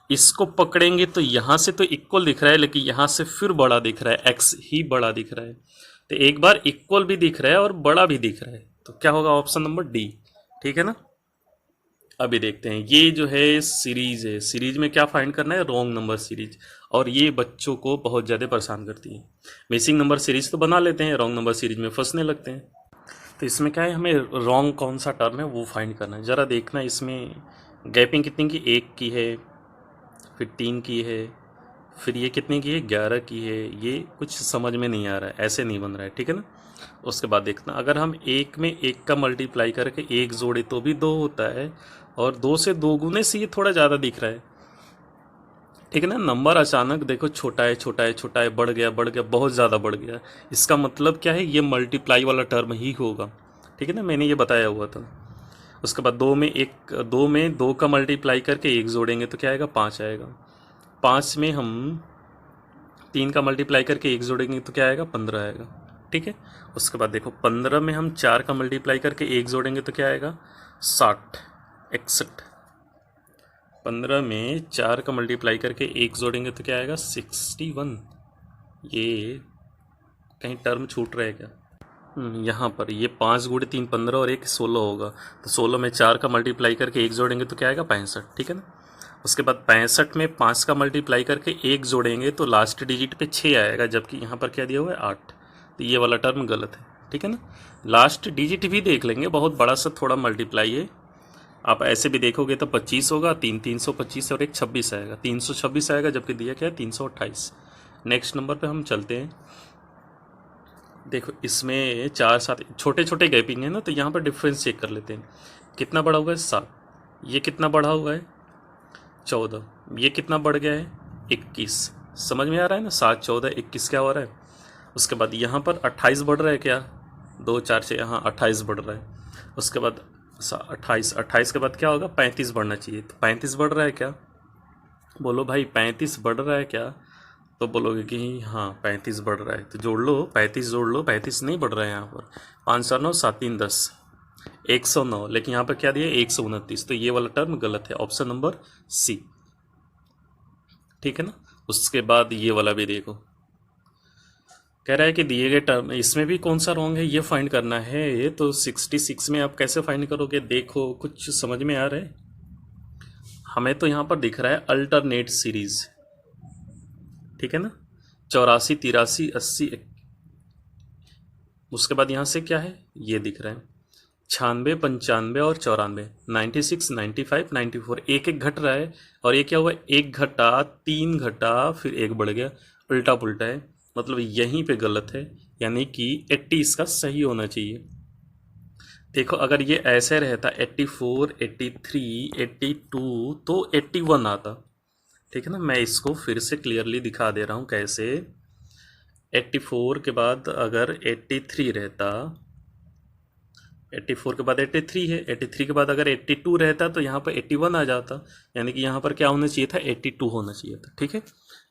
इसको पकड़ेंगे तो यहाँ से तो इक्वल दिख रहा है, लेकिन यहाँ से फिर बड़ा दिख रहा है, x ही बड़ा दिख रहा है, तो एक बार इक्वल भी दिख रहा है और बड़ा भी दिख रहा है, तो क्या होगा ऑप्शन नंबर डी, ठीक है ना। अभी देखते हैं, ये जो है सीरीज है, सीरीज में क्या फाइंड करना है रॉन्ग नंबर सीरीज, और ये बच्चों को बहुत ज़्यादा परेशान करती है। मिसिंग नंबर सीरीज तो बना लेते हैं, रॉन्ग नंबर सीरीज में फंसने लगते हैं। तो इसमें क्या है, हमें रॉन्ग कौन सा टर्म है वो फाइंड करना है। ज़रा देखना इसमें गैपिंग कितनी की, 1 की है, फिर 3 की है, फिर ये कितने की है 11 की है, ये कुछ समझ में नहीं आ रहा है, ऐसे नहीं बन रहा है, ठीक है ना। उसके बाद देखना, अगर हम 1 में 1 का मल्टीप्लाई करके 1 जोड़े तो भी 2 होता है, और 2 से 2 गुने से ये थोड़ा ज़्यादा दिख रहा है, ठीक है ना। नंबर अचानक देखो छोटा है छोटा है छोटा है, बढ़ गया बहुत ज़्यादा बढ़ गया, इसका मतलब क्या है ये मल्टीप्लाई वाला टर्म ही होगा, ठीक है ना, मैंने ये बताया हुआ था। उसके बाद 2 में 2 का मल्टीप्लाई करके 1 जोड़ेंगे तो क्या आएगा 5 आएगा। 5 में हम 3 का मल्टीप्लाई करके 1 जोड़ेंगे तो क्या आएगा 15 आएगा, ठीक है। उसके बाद देखो 15 में हम 4 का मल्टीप्लाई करके 1 जोड़ेंगे तो क्या आएगा 60 61। 15 में 4 का मल्टीप्लाई करके 1 जोड़ेंगे तो क्या आएगा 61। ये कहीं टर्म छूट रहा है क्या, यहाँ पर ये 5 गुणे 3 15 और 1 16 होगा, तो 16 में 4 का मल्टीप्लाई करके 1 जोड़ेंगे तो क्या आएगा 65, ठीक है ना। उसके बाद 65 में 5 का मल्टीप्लाई करके 1 जोड़ेंगे तो लास्ट डिजिट पे 6 आएगा, जबकि यहाँ पर क्या दिया हुआ है 8, तो ये वाला टर्म गलत है, ठीक है ना। लास्ट डिजिट भी देख लेंगे, बहुत बड़ा सा थोड़ा मल्टीप्लाई है, आप ऐसे भी देखोगे तो 25 होगा, 325 और 1 26 आएगा, 326 आएगा, जबकि दिया क्या है 328। नेक्स्ट नंबर पे हम चलते हैं। देखो इसमें 4 7 छोटे छोटे गैपिंग है ना, तो यहाँ पर डिफरेंस चेक कर लेते हैं। कितना बढ़ा हुआ है 7, ये कितना बढ़ा हुआ है 14, ये कितना बढ़ गया है 21, समझ में आ रहा है ना, 7 14 21 क्या हो रहा है। उसके बाद यहाँ पर 28 बढ़ रहा है क्या, 2 4 6, यहाँ 28 बढ़ रहा है। उसके बाद 28 के बाद क्या होगा 35 बढ़ना चाहिए, तो 35 बढ़ रहा है क्या, बोलो भाई 35 बढ़ रहा है क्या, तो बोलोगे कि हाँ 35 बढ़ रहा है, तो जोड़ लो 35 जोड़ लो, 35 नहीं बढ़ रहा है यहाँ पर, 5 4 9 7 3 10 109, लेकिन यहाँ पर क्या दिया 129, तो ये वाला टर्म गलत है, ऑप्शन नंबर सी, ठीक है ना। उसके बाद ये वाला भी देखो, कह रहा है कि दिए गए टर्म, इसमें भी कौन सा रॉन्ग है ये फाइंड करना है, तो 66 में आप कैसे फाइंड करोगे, देखो कुछ समझ में आ रहा है। हमें तो यहाँ पर दिख रहा है अल्टरनेट सीरीज, ठीक है ना, 84 83 80। उसके बाद यहाँ से क्या है ये दिख रहा है 96, 95 और 94, 96, 95, 94, एक एक घट रहा है। और ये क्या हुआ, एक घटा, तीन घटा, फिर एक बढ़ गया, उल्टा पुल्टा है, मतलब यहीं पे गलत है। यानी कि 80 इसका सही होना चाहिए। देखो अगर ये ऐसे रहता 84, 83, 82 तो 81 आता। ठीक है ना, मैं इसको फिर से क्लियरली दिखा दे रहा हूँ कैसे। 84 के बाद अगर 83 रहता, 84 के बाद 83 है, 83 के बाद अगर 82 रहता तो यहाँ पर 81 आ जाता। यानी कि यहाँ पर क्या होना चाहिए था, 82 होना चाहिए था। ठीक है,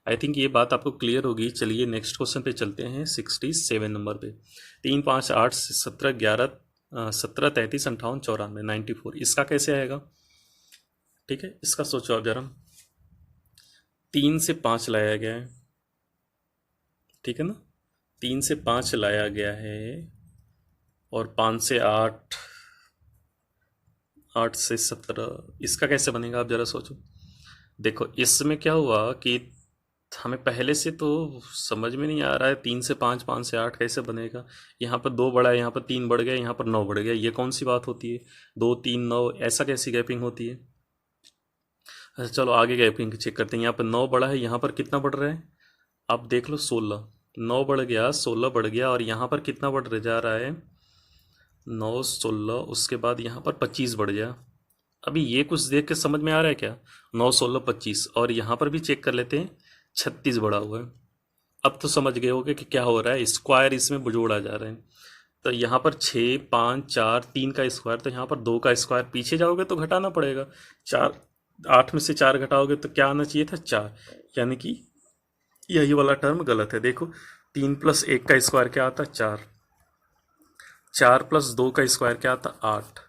आई थिंक ये बात आपको क्लियर होगी। चलिए नेक्स्ट क्वेश्चन पे चलते हैं, 67 नंबर पे। 3, 5, 8, 17, 11, 17, 33, 58, 94, 94, इसका कैसे आएगा। ठीक है, इसका सोचो आप जरा। 3 से 5 लाया गया है, ठीक है ना, 3 से 5 लाया गया है, और 5 से 8, 8 से 17, इसका कैसे बनेगा आप जरा सोचो। देखो इसमें क्या हुआ कि हमें पहले से तो समझ में नहीं आ रहा है, 3 से 5, 5 से 8 कैसे बनेगा। यहाँ पर 2 बढ़ा है, यहाँ पर 3 बढ़ गया, यहाँ पर 9 बढ़ गया, ये कौन सी बात होती है, 2, 3, 9, ऐसा कैसी गैपिंग होती है। अच्छा चलो आगे गैपिंग चेक करते हैं। यहाँ पर 9 बढ़ा है, यहाँ पर कितना बढ़ रहा है, आप देख लो 16, 9 बढ़ गया, 16 बढ़ गया, और यहाँ पर कितना बढ़ जा रहा है, 9, 16, उसके बाद यहाँ पर 25 बढ़ गया। अभी ये कुछ देख के समझ में आ रहा है क्या, 9, 16, 25, और यहाँ पर भी चेक कर लेते हैं, 36 बढ़ा हुआ है। अब तो समझ गए होगे कि क्या हो रहा है, स्क्वायर इसमें जोड़ा जा रहा है। तो यहाँ पर 6, 5, 4, 3 का स्क्वायर, तो यहाँ पर 2 का स्क्वायर, पीछे जाओगे तो घटाना पड़ेगा। 4, 8 में से 4 घटाओगे तो क्या आना चाहिए था, 4। यानी कि यही वाला टर्म गलत है। देखो 3 प्लस 1 का स्क्वायर क्या आता, 4, 4 प्लस 2 का स्क्वायर क्या आता, 8,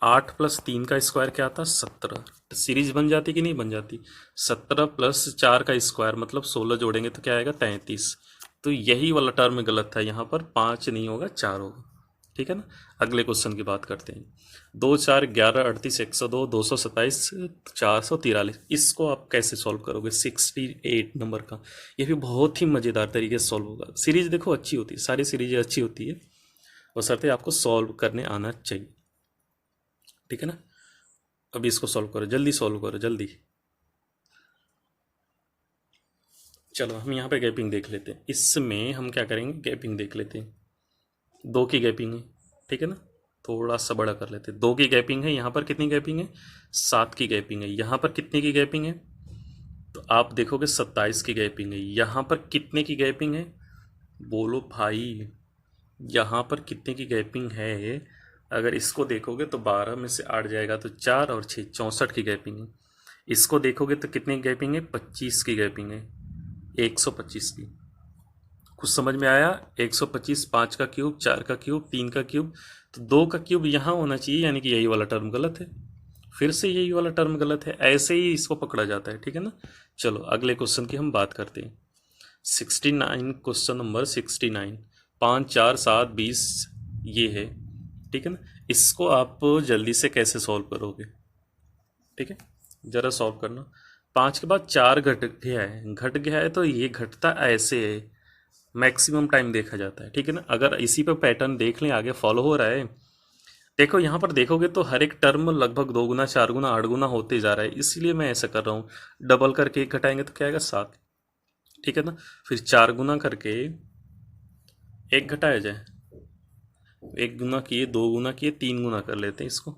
8 प्लस 3 का स्क्वायर क्या आता, 17। सीरीज बन जाती कि नहीं बन जाती, 17 प्लस 4 का स्क्वायर मतलब 16 जोड़ेंगे तो क्या आएगा, 33। तो यही वाला टर्म गलत था, यहाँ पर 5 नहीं होगा, 4 होगा। ठीक है ना, अगले क्वेश्चन की बात करते हैं। 2, 4, 11, 38, 102, 227, 443, इसको आप कैसे सॉल्व करोगे, 68 नंबर का। ये भी बहुत ही मज़ेदार तरीके से सॉल्व होगा। सीरीज देखो अच्छी होती है, सारी सीरीज अच्छी होती है, बशर्ते आपको सॉल्व करने आना चाहिए। ठीक है ना, अभी इसको सॉल्व करो, जल्दी सॉल्व करो जल्दी। चलो हम यहाँ पे गैपिंग देख लेते हैं, इसमें हम क्या करेंगे, गैपिंग देख लेते हैं। 2 की गैपिंग है, ठीक है ना, थोड़ा सा बड़ा कर लेते हैं। 2 की गैपिंग है, यहाँ पर कितनी गैपिंग है, 7 की गैपिंग है। यहाँ पर कितने की गैपिंग है, तो आप देखोगे 27 की गैपिंग है। यहाँ पर कितने की गैपिंग है, बोलो भाई, यहाँ पर कितने की गैपिंग है। अगर इसको देखोगे तो 12 में से 8 जाएगा तो 4 और 6, 64 की गैपिंग है। इसको देखोगे तो कितनी गैपिंग है, 25 की गैपिंग है, 125 की। कुछ समझ में आया, 125, 5 का क्यूब, 4 का क्यूब, 3 का क्यूब, तो 2 का क्यूब यहाँ होना चाहिए, यानी कि यही वाला टर्म गलत है। फिर से यही वाला टर्म गलत है, ऐसे ही इसको पकड़ा जाता है। ठीक है ना, चलो अगले क्वेश्चन की हम बात करते हैं। 69, क्वेश्चन नंबर 69, 5, 4, 7, 20 ये है। ठीक है ना, इसको आप जल्दी से कैसे सॉल्व करोगे, ठीक है, ज़रा सॉल्व करना। 5 के बाद 4 घट गया है, घट गया है तो ये घटता ऐसे है, मैक्सिमम टाइम देखा जाता है। ठीक है ना, अगर इसी पे पैटर्न देख लें, आगे फॉलो हो रहा है। देखो यहाँ पर देखोगे तो हर एक टर्म लगभग 2 गुना, 4 गुना, 8 गुना होते जा रहा है, इसलिए मैं ऐसा कर रहा हूँ। डबल करके एक घटाएंगे तो क्या आएगा, 7। ठीक है ना, फिर 4 गुना करके एक घटाया जाए, 1 गुना किए, 2 गुना किए, 3 गुना कर लेते हैं इसको।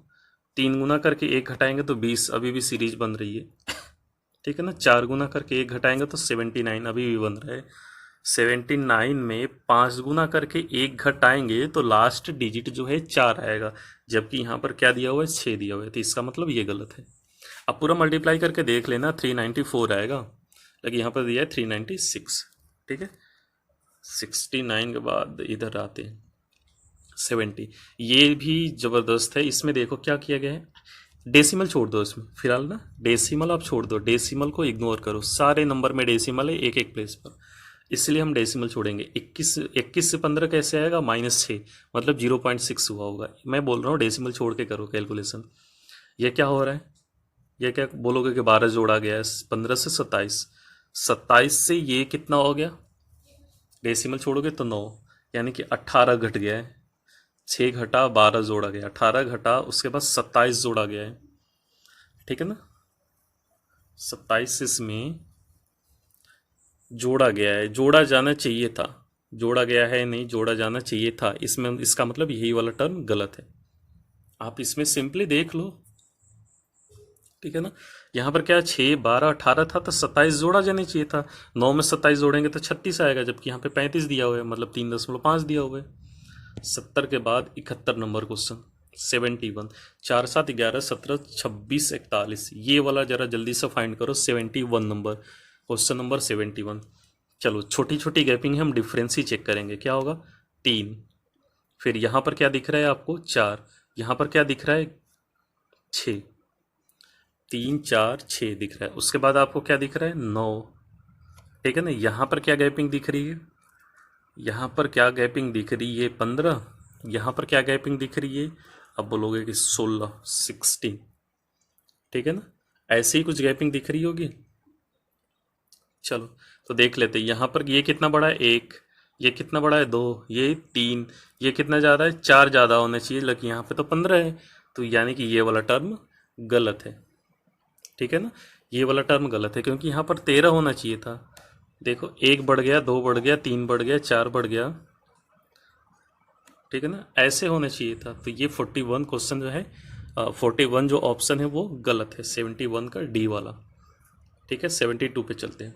3 गुना करके एक घटाएंगे तो 20, अभी भी सीरीज बन रही है। ठीक है ना, 4 गुना करके एक घटाएंगे तो 79, अभी भी बन रहा है। 79 में 5 गुना करके एक घटाएंगे तो लास्ट डिजिट जो है 4 आएगा, जबकि यहाँ पर क्या दिया हुआ है, 6 दिया हुआ है, तो इसका मतलब ये गलत है। अब पूरा मल्टीप्लाई करके देख लेना, 394 आएगा, लेकिन यहाँ पर दिया है 396। ठीक है, 69 के बाद इधर आते हैं 70, ये भी ज़बरदस्त है। इसमें देखो क्या किया गया है, डेसिमल छोड़ दो इसमें फिलहाल ना, डेसिमल आप छोड़ दो, डेसिमल को इग्नोर करो, सारे नंबर में डेसिमल है एक एक प्लेस पर, इसलिए हम डेसिमल छोड़ेंगे। 21 से 15 कैसे आएगा, -6, मतलब 0.6 हुआ होगा। मैं बोल रहा हूँ डेसिमल छोड़ के करो कैलकुलेशन। ये क्या हो रहा है, ये क्या बोलोगे कि 12 जोड़ा गया है, 15 से 27, 27 से ये कितना हो गया, डेसिमल छोड़ोगे तो 9, यानी कि 18 घट गया है। 6 घटा 12 जोड़ा गया, 18 घटा उसके बाद 27 जोड़ा गया है, ठीक है ना। 27 इसमें जोड़ा गया है, जोड़ा जाना चाहिए था, जोड़ा गया है नहीं, जोड़ा जाना चाहिए था, इसमें इसका मतलब यही वाला टर्म गलत है। आप इसमें सिंपली देख लो, ठीक है ना। यहाँ पर क्या 6 12 18 था तो 27 जोड़ा जाना चाहिए था, 9 में 27 जोड़ेंगे तो 36 आएगा, जबकि यहाँ पे 35 दिया हुआ है, मतलब 3.5 दिया हुआ है। 70 के बाद 71 नंबर क्वेश्चन 71, 4 7 11 17 26 41, ये वाला जरा जल्दी से फाइंड करो। 71 नंबर, क्वेश्चन नंबर 71। चलो छोटी छोटी गैपिंग है, हम डिफरेंस ही चेक करेंगे, क्या होगा 3, फिर यहाँ पर क्या दिख रहा है आपको 4, यहाँ पर क्या दिख रहा है 6, 3 4 6 दिख रहा है, उसके बाद आपको क्या दिख रहा है 9, ठीक है ना। यहाँ पर क्या गैपिंग दिख रही है, यहाँ पर क्या गैपिंग दिख रही है 15, यहाँ पर क्या गैपिंग दिख रही है, अब बोलोगे कि 16 16, ठीक है ना। ऐसे ही कुछ गैपिंग दिख रही होगी। चलो तो देख लेते हैं, यहाँ पर ये कितना बड़ा है 1, ये कितना बड़ा है 2, ये 3, ये कितना ज़्यादा है 4 ज़्यादा होना चाहिए, लेकिन यहाँ पे तो 15 है, तो यानी कि ये वाला टर्म गलत है, ठीक है ना। ये वाला टर्म गलत है क्योंकि यहाँ पर 13 होना चाहिए था। देखो 1 बढ़ गया, 2 बढ़ गया, 3 बढ़ गया, 4 बढ़ गया, ठीक है ना, ऐसे होना चाहिए था। तो ये 41 क्वेश्चन जो है 41 जो ऑप्शन है वो गलत है, 71 का डी वाला, ठीक है। 72 पे चलते हैं।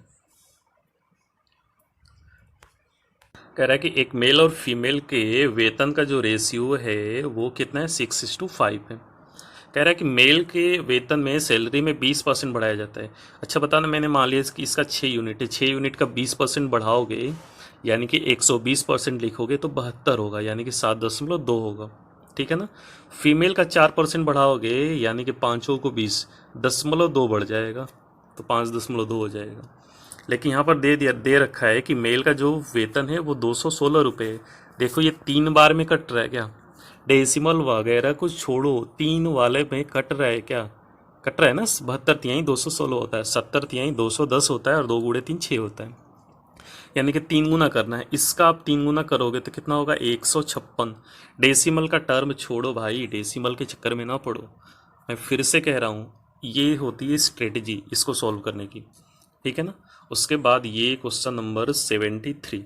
कह रहा है कि एक मेल और फीमेल के वेतन का जो रेशियो है वो कितना है 6:5 है। कह रहा है कि मेल के वेतन में सैलरी में 20% बढ़ाया जाता है। अच्छा बताना, मैंने मान लिया कि इसका 6 यूनिट है, 6 यूनिट का 20% बढ़ाओगे यानी कि 120% लिखोगे तो 72 होगा, यानी कि 7.2 होगा, ठीक है ना। फीमेल का 4% बढ़ाओगे यानी कि 5 को 20, 0.2 बढ़ जाएगा, तो 5.2 हो जाएगा। लेकिन यहाँ पर दे रखा है कि मेल का जो वेतन है वो 216 रुपये है। देखो ये 3 बार में कट रहा है क्या, डेसिमल वगैरह कुछ छोड़ो, 3 वाले में कट रहा है क्या, कट रहा है ना। 72 तिहाई 216 होता है, 70 तिहाई 210 होता है, और 2 गुणे 3 6 होता है, यानी कि 3 गुना करना है इसका। आप 3 गुना करोगे तो कितना होगा 156। डेसिमल का टर्म छोड़ो भाई, डेसिमल के चक्कर में ना पड़ो, मैं फिर से कह रहा हूँ, ये होती है स्ट्रेटजी इसको सॉल्व करने की, ठीक है ना। उसके बाद ये क्वेश्चन नंबर 73,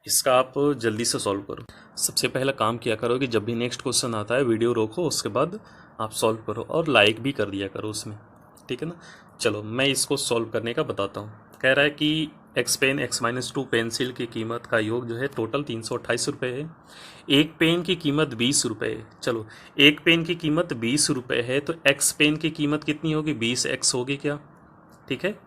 इसका आप जल्दी से सॉल्व करो। सबसे पहला काम किया करो कि जब भी नेक्स्ट क्वेश्चन आता है वीडियो रोको, उसके बाद आप सॉल्व करो और लाइक भी कर दिया करो उसमें, ठीक है ना। चलो मैं इसको सॉल्व करने का बताता हूँ। कह रहा है कि एक्स पेन x-2 पेंसिल की कीमत का योग जो है टोटल 328 रुपये है। एक पेन की कीमत 20 रुपये है। चलो एक पेन की कीमत 20 रुपये है तो एक्स पेन की कीमत कितनी होगी 20x होगी क्या, ठीक है।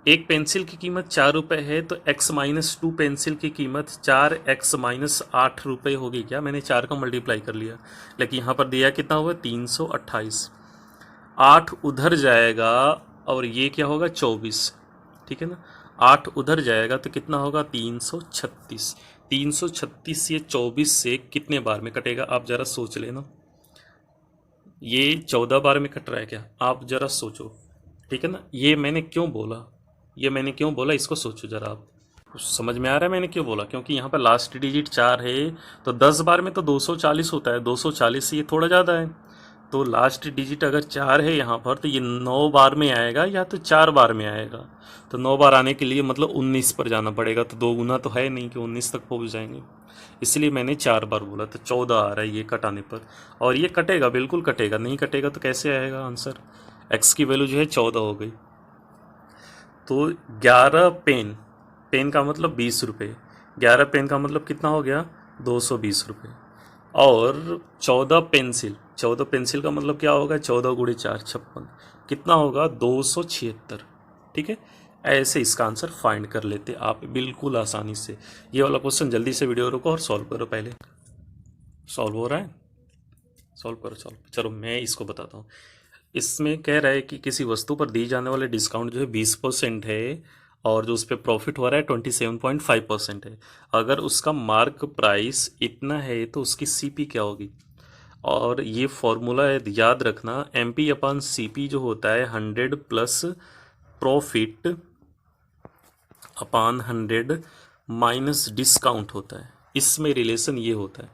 एक पेंसिल की कीमत 4 रुपये है तो x-2 पेंसिल की कीमत 4x-8 रुपये होगी क्या, मैंने 4 का मल्टीप्लाई कर लिया, लेकिन यहाँ पर दिया कितना होगा 328, 8 उधर जाएगा और ये क्या होगा 24, ठीक है ना। 8 उधर जाएगा तो कितना होगा 336, 336 ये 24 से कितने बार में कटेगा आप ज़रा सोच लेना। ये 14 बार में कट रहा है क्या, आप ज़रा सोचो, ठीक है ना। ये मैंने क्यों बोला, इसको सोचो ज़रा आप, कुछ समझ में आ रहा है मैंने क्यों बोला, क्योंकि यहाँ पर लास्ट डिजिट 4 है तो 10 बार में तो 240 होता है, 240 से ये थोड़ा ज़्यादा है, तो लास्ट डिजिट अगर 4 है यहाँ पर तो ये 9 बार में आएगा या तो 4 बार में आएगा। तो 9 बार आने के लिए मतलब 19 पर जाना पड़ेगा, तो 2 गुना तो है नहीं कि 19 तक पहुँच जाएंगे, इसलिए मैंने 4 बार बोला, तो 14 आ रहा है ये कटाने पर। और ये कटेगा, बिल्कुल कटेगा, नहीं कटेगा तो कैसे आएगा आंसर, एक्स की वैल्यू जो है 14 हो गई। तो 11 पेन, पेन का मतलब 20 रुपये, 11 पेन का मतलब कितना हो गया 220 रुपये, और 14 पेंसिल, 14 पेंसिल का मतलब क्या होगा 14 गुणे 4 56, कितना होगा 276, ठीक है। ऐसे इसका आंसर फाइंड कर लेते आप बिल्कुल आसानी से। ये वाला क्वेश्चन जल्दी से वीडियो रुको और सॉल्व करो, पहले सॉल्व हो रहा है, सॉल्व करो सॉल्व। चलो मैं इसको बताता हूँ। इसमें कह रहा है कि किसी वस्तु पर दी जाने वाले डिस्काउंट जो है 20% है और जो उस पर प्रॉफिट हो रहा है 27.5% है। अगर उसका मार्क प्राइस इतना है तो उसकी सीपी क्या होगी, और ये फॉर्मूला है याद रखना, MP/CP जो होता है 100 plus profit upon 100 minus discount होता है, इसमें रिलेशन ये होता है,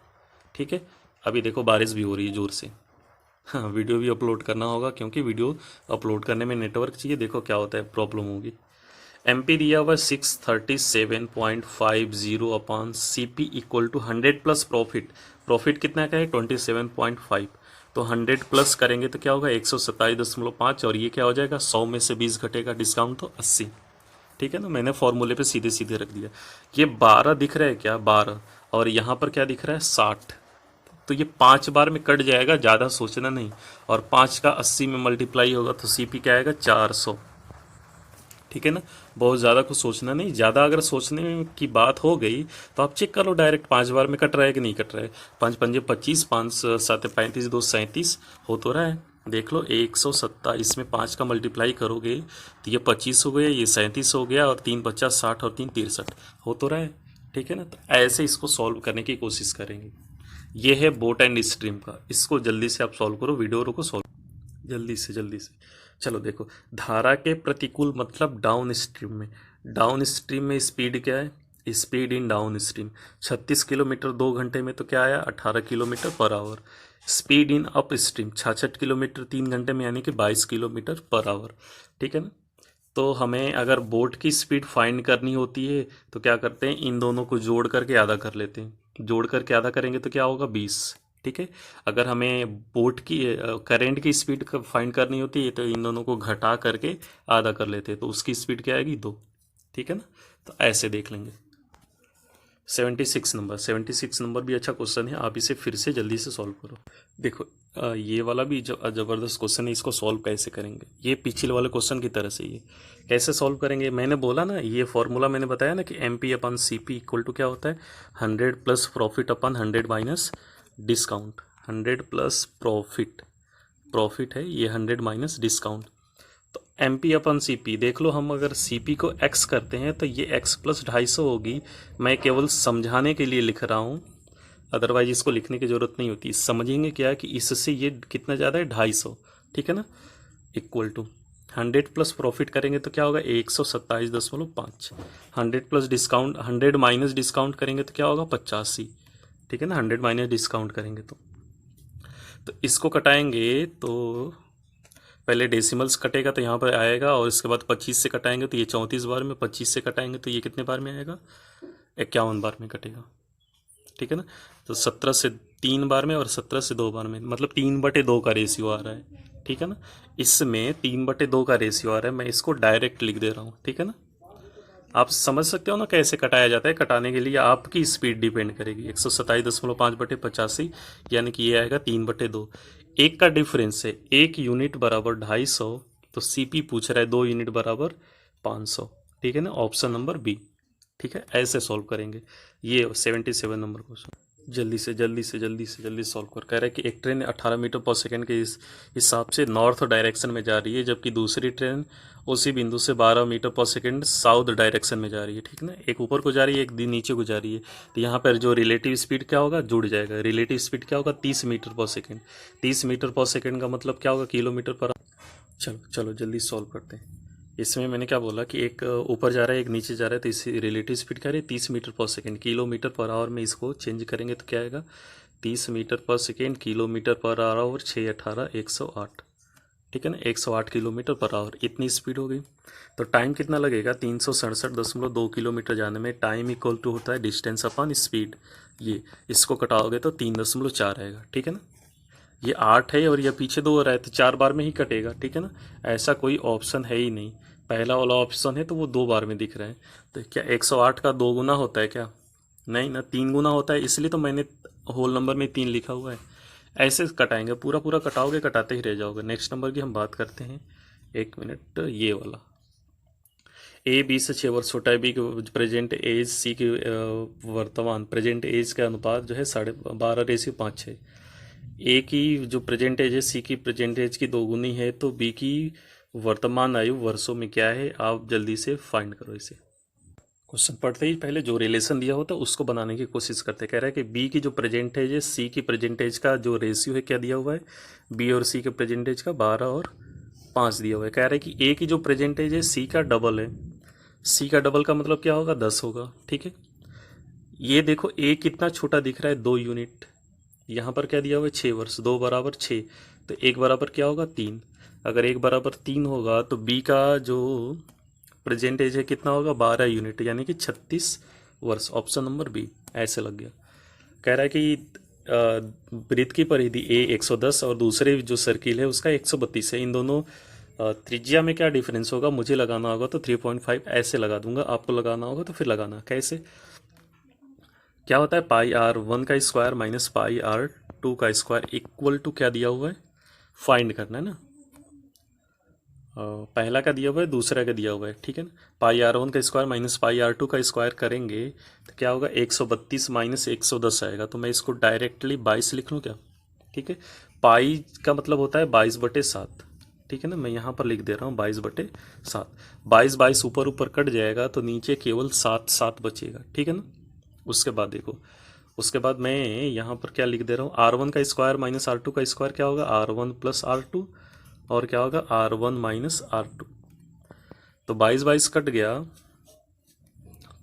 ठीक है। अभी देखो बारिश भी हो रही है ज़ोर से। हाँ, वीडियो भी अपलोड करना होगा क्योंकि वीडियो अपलोड करने में नेटवर्क चाहिए। देखो क्या होता है, प्रॉब्लम होगी। एमपी दिया हुआ 637.50 upon CP equal to 100 plus profit. Profit कितना का है 27.5, तो 100 प्लस करेंगे तो क्या होगा 127.5, और ये क्या हो जाएगा 100 में से 20 घटेगा डिस्काउंट तो 80। ठीक है ना, मैंने फॉर्मूले पे सीधे सीधे रख दिया। ये 12 दिख रहा है क्या, 12, और यहाँ पर क्या दिख रहा है 60, तो ये 5 बार में कट जाएगा, ज़्यादा सोचना नहीं। और 5 का 80 में मल्टीप्लाई होगा तो सीपी क्या आएगा 400। ठीक है ना, बहुत ज़्यादा कुछ सोचना नहीं। ज़्यादा अगर सोचने की बात हो गई तो आप चेक कर लो डायरेक्ट 5 बार में कट रहा है कि नहीं कट रहा है। 5 पंजे 25, 5 7 35, 2 37 हो तो रहा है। देख लो 127, इसमें 5 का मल्टीप्लाई करोगे तो ये 25 हो गया, ये 37 हो गया, और 3 50 60 और 3 63 हो तो रहा है। ठीक है ना, तो ऐसे इसको सॉल्व करने की कोशिश करेंगे। ये है बोट एंड स्ट्रीम का, इसको जल्दी से आप सॉल्व करो, वीडियो रोको, सॉल्व जल्दी से जल्दी से। चलो देखो, धारा के प्रतिकूल मतलब डाउन स्ट्रीम में, डाउन स्ट्रीम में स्पीड क्या है, speed in down stream 36 kilometre 2 घंटे में, तो क्या आया 18 kilometre per hour. Speed in up stream 66 kilometre 3 घंटे में, यानी कि 22 किलोमीटर पर आवर। ठीक है ना, तो हमें अगर बोट की स्पीड फाइंड करनी होती है तो क्या करते हैं, इन दोनों को जोड़ करके आधा कर लेते हैं। जोड़ करके आधा करेंगे तो क्या होगा 20। ठीक है, अगर हमें बोट की करंट की स्पीड फाइंड करनी होती है तो इन दोनों को घटा करके आधा कर लेते हैं, तो उसकी स्पीड क्या आएगी 2। ठीक है ना, तो ऐसे देख लेंगे। 76 नंबर भी अच्छा क्वेश्चन है, आप इसे फिर से जल्दी से सॉल्व करो। देखो ये वाला भी ज़बरदस्त क्वेश्चन है, इसको सॉल्व कैसे करेंगे, ये पिछले वाले क्वेश्चन की तरह से। ये कैसे सॉल्व करेंगे, मैंने बोला ना, ये फॉर्मूला मैंने बताया ना कि M P upon C P equal to क्या होता है 100 plus profit upon 100 minus discount. 100 plus profit, profit है ये 100 माइनस डिस्काउंट। तो M P upon C P देख लो, हम अगर सी पी को एक्स करते हैं तो ये एक्स प्लस 250 होगी। मैं केवल समझाने के लिए लिख रहा हूँ, अदरवाइज इसको लिखने की ज़रूरत नहीं होती। समझेंगे क्या कि इससे ये कितना ज़्यादा है 250। ठीक है ना, इक्वल टू 100 प्लस प्रॉफिट करेंगे तो क्या होगा 127.5। 100 प्लस डिस्काउंट, 100 माइनस डिस्काउंट करेंगे तो क्या होगा 85। ठीक है ना, 100 माइनस डिस्काउंट करेंगे तो इसको कटाएंगे तो पहले डेसिमल्स कटेगा तो यहाँ पर आएगा, और इसके बाद 25 से कटाएंगे तो ये 34 बार में, 25 से कटाएंगे तो ये कितने बार में आएगा 51 बार में कटेगा। ठीक है ना, तो 17 से 3 बार में और 17 से 2 बार में, मतलब 3/2 का रेशियो आ रहा है। ठीक है ना, इसमें 3/2 का रेशियो आ रहा है, मैं इसको डायरेक्ट लिख दे रहा हूँ। ठीक है ना, आप समझ सकते हो ना कैसे कटाया जाता है। कटाने के लिए आपकी स्पीड डिपेंड करेगी। 127.5/85, यानी कि ये आएगा 3/2। एक का डिफरेंस है, 1 यूनिट बराबर 250, तो सीपी पूछ रहा है 2 यूनिट बराबर 500। ठीक है ना, ऑप्शन नंबर बी। ठीक है, ऐसे सॉल्व करेंगे। ये 77 नंबर क्वेश्चन, जल्दी से जल्दी से जल्दी से जल्दी सॉल्व कर। कह रहा है कि एक ट्रेन 18 मीटर पर सेकंड के इस हिसाब से नॉर्थ डायरेक्शन में जा रही है, जबकि दूसरी ट्रेन उसी बिंदु से 12 मीटर पर सेकंड साउथ डायरेक्शन में जा रही है। ठीक ना, एक ऊपर को जा रही है, एक नीचे को जा रही है, तो यहाँ पर जो रिलेटिव स्पीड क्या होगा जुड़ जाएगा। रिलेटिव स्पीड क्या होगा 30 मीटर पर सेकेंड। 30 मीटर पर सेकेंड का मतलब क्या होगा किलोमीटर पर। चलो चलो जल्दी सॉल्व करते हैं। इसमें मैंने क्या बोला कि एक ऊपर जा रहा है एक नीचे जा रहा है, तो इसी रिलेटिव स्पीड क्या है 30 मीटर पर सेकेंड। किलोमीटर पर आवर में इसको चेंज करेंगे तो क्या आएगा 30 मीटर पर सेकेंड किलोमीटर पर आवर, 6 18 108। ठीक है ना, 108 किलोमीटर पर आवर, इतनी स्पीड हो गई। तो टाइम कितना लगेगा 367.2 किलोमीटर जाने में। टाइम इक्वल टू होता है डिस्टेंस अपॉन स्पीड। ये इसको कटाओगे तो 3.4 आएगा। ठीक है ना, ये 8 है और ये पीछे 2 हो रहा है, तो 4 बार में ही कटेगा। ठीक है ना, ऐसा कोई ऑप्शन है ही नहीं। पहला वाला ऑप्शन है तो वो 2 बार में दिख रहा है, तो क्या 108 का 2 गुना होता है क्या, नहीं ना, 3 गुना होता है, इसलिए तो मैंने होल नंबर में 3 लिखा हुआ है। ऐसे कटाएंगे, पूरा पूरा कटाओगे, कटाते ही रह जाओगे। नेक्स्ट नंबर की हम बात करते हैं, 1 मिनट। ये वाला ए 20 से 6 वर्ष छोटा है, बी की प्रेजेंट एज, सी की वर्तमान प्रेजेंट एज का अनुपात जो है 12:5:6। ए की जो प्रेजेंट एज है सी की प्रेजेंट एज की 2 गुनी है, तो बी की वर्तमान आयु वर्षों में क्या है, आप जल्दी से फाइंड करो इसे। क्वेश्चन पढ़ते ही पहले जो रिलेशन दिया होता है उसको बनाने की कोशिश करते हैं। कह रहा है कि बी की जो प्रेजेंट एज है सी की प्रेजेंट एज का जो रेशियो है क्या दिया हुआ है, बी और सी के प्रेजेंट एज का 12 और 5 दिया हुआ है। कह रहा है कि ए की जो प्रेजेंट एज है सी का डबल है। सी का डबल का मतलब क्या होगा 10 होगा। ठीक है, ये देखो ए कितना छोटा दिख रहा है 2 यूनिट, यहाँ पर क्या दिया हुआ है 6 वर्ष, 2 बराबर 6, तो 1 बराबर क्या होगा 3। अगर 1 बराबर 3 होगा तो बी का जो प्रेजेंट एज है कितना होगा 12 यूनिट, यानी कि 36 वर्ष। ऑप्शन नंबर बी ऐसे लग गया। कह रहा है कि वृत्त की परिधि ए 110 और दूसरे जो सर्किल है उसका 132 है। इन दोनों त्रिज्या में क्या डिफरेंस होगा मुझे लगाना होगा, तो 3.5 ऐसे लगा दूंगा, आपको लगाना होगा तो फिर लगाना कैसे। क्या होता है पाई आर 1 का स्क्वायर माइनस पाई आर 2 का स्क्वायर इक्वल टू क्या दिया हुआ है, फाइंड करना है ना। पहला का दिया हुआ है, दूसरा का दिया हुआ है, ठीक है ना। पाई आर 1 का स्क्वायर माइनस पाई आर 2 का स्क्वायर करेंगे तो क्या होगा 132 माइनस 110 आएगा, तो मैं इसको डायरेक्टली 22 लिख लूँ क्या, ठीक है। पाई का मतलब होता है 22/7, ठीक है ना। मैं यहाँ पर लिख दे रहा हूँ 22/7। 22 ऊपर ऊपर कट जाएगा तो नीचे केवल 7 बचेगा, ठीक है ना। उसके बाद देखो, उसके बाद मैं यहाँ पर क्या लिख दे रहा हूँ, R1 का स्क्वायर माइनस R2 का स्क्वायर क्या होगा R1 प्लस R2, और क्या होगा R1 माइनस R2। तो 22 कट गया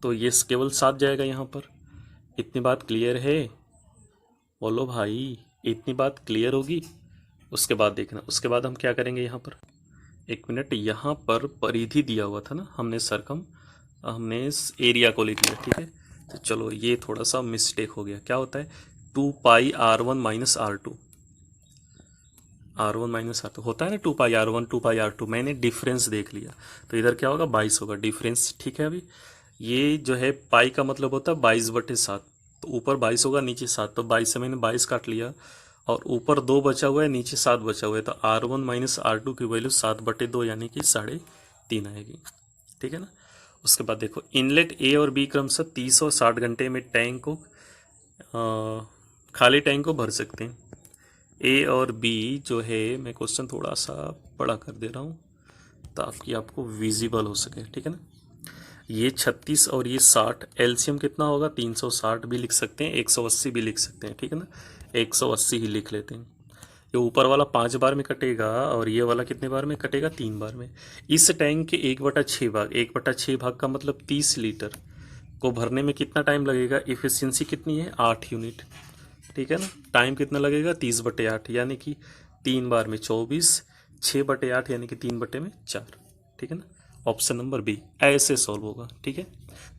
तो ये केवल 7 जाएगा यहाँ पर। इतनी बात क्लियर है, बोलो भाई, इतनी बात क्लियर होगी। उसके बाद देखना, उसके बाद हम क्या करेंगे यहाँ पर, एक मिनट, यहाँ पर परिधि दिया हुआ था ना, हमने इस एरिया को लिख लिया, ठीक है। तो चलो ये थोड़ा सा मिस्टेक हो गया। क्या होता है 2 पाई R1 minus R2, R1 minus R2 होता है ना, 2 पाई R1 2 पाई R2, मैंने डिफरेंस देख लिया तो इधर क्या होगा 22 होगा डिफरेंस, ठीक है। अभी ये जो है पाई का मतलब होता है 22/7, तो ऊपर 22 होगा नीचे 7, तो 22 से मैंने 22 काट लिया और ऊपर 2 बचा हुआ है नीचे 7 बचा हुआ है, तो R1 माइनस R2 की वैल्यू 7/2 यानी कि 3.5 आएगी, ठीक है ना। उसके बाद देखो इनलेट ए और बी क्रमशः 30 और 60 घंटे में टैंक को खाली टैंक को भर सकते हैं। ए और बी जो है, मैं क्वेश्चन थोड़ा सा बड़ा कर दे रहा हूँ ताकि आपको विजिबल हो सके, ठीक है ना। ये 36 और ये 60, एलसीएम कितना होगा 360 भी लिख सकते हैं, 180 भी लिख सकते हैं, ठीक है ना। 180 ही लिख लेते हैं। ये ऊपर वाला 5 बार में कटेगा और ये वाला कितने बार में कटेगा 3 बार में। इस टैंक के 1/6 भाग, 1/6 भाग का मतलब 30 लीटर को भरने में कितना टाइम लगेगा। इफिशियंसी कितनी है 8 यूनिट, ठीक है ना। टाइम कितना लगेगा 30/8 यानी कि 3 बार में 24, 6/8 यानी कि 3/4, ठीक है ना। ऑप्शन नंबर बी ऐसे सॉल्व होगा, ठीक है।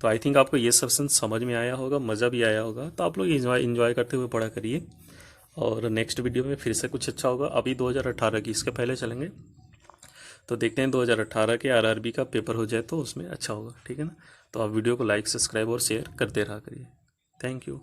तो आई थिंक आपको ये सेक्शन समझ में आया होगा, मज़ा भी आया होगा, तो आप लोग इंजॉय करते हुए पढ़ा करिए। और नेक्स्ट वीडियो में फिर से कुछ अच्छा होगा। अभी 2018 की, इसके पहले चलेंगे तो देखते हैं 2018 के आरआरबी का पेपर हो जाए तो उसमें अच्छा होगा, ठीक है ना। तो आप वीडियो को लाइक सब्सक्राइब और शेयर करते रहा करिए। Thank you.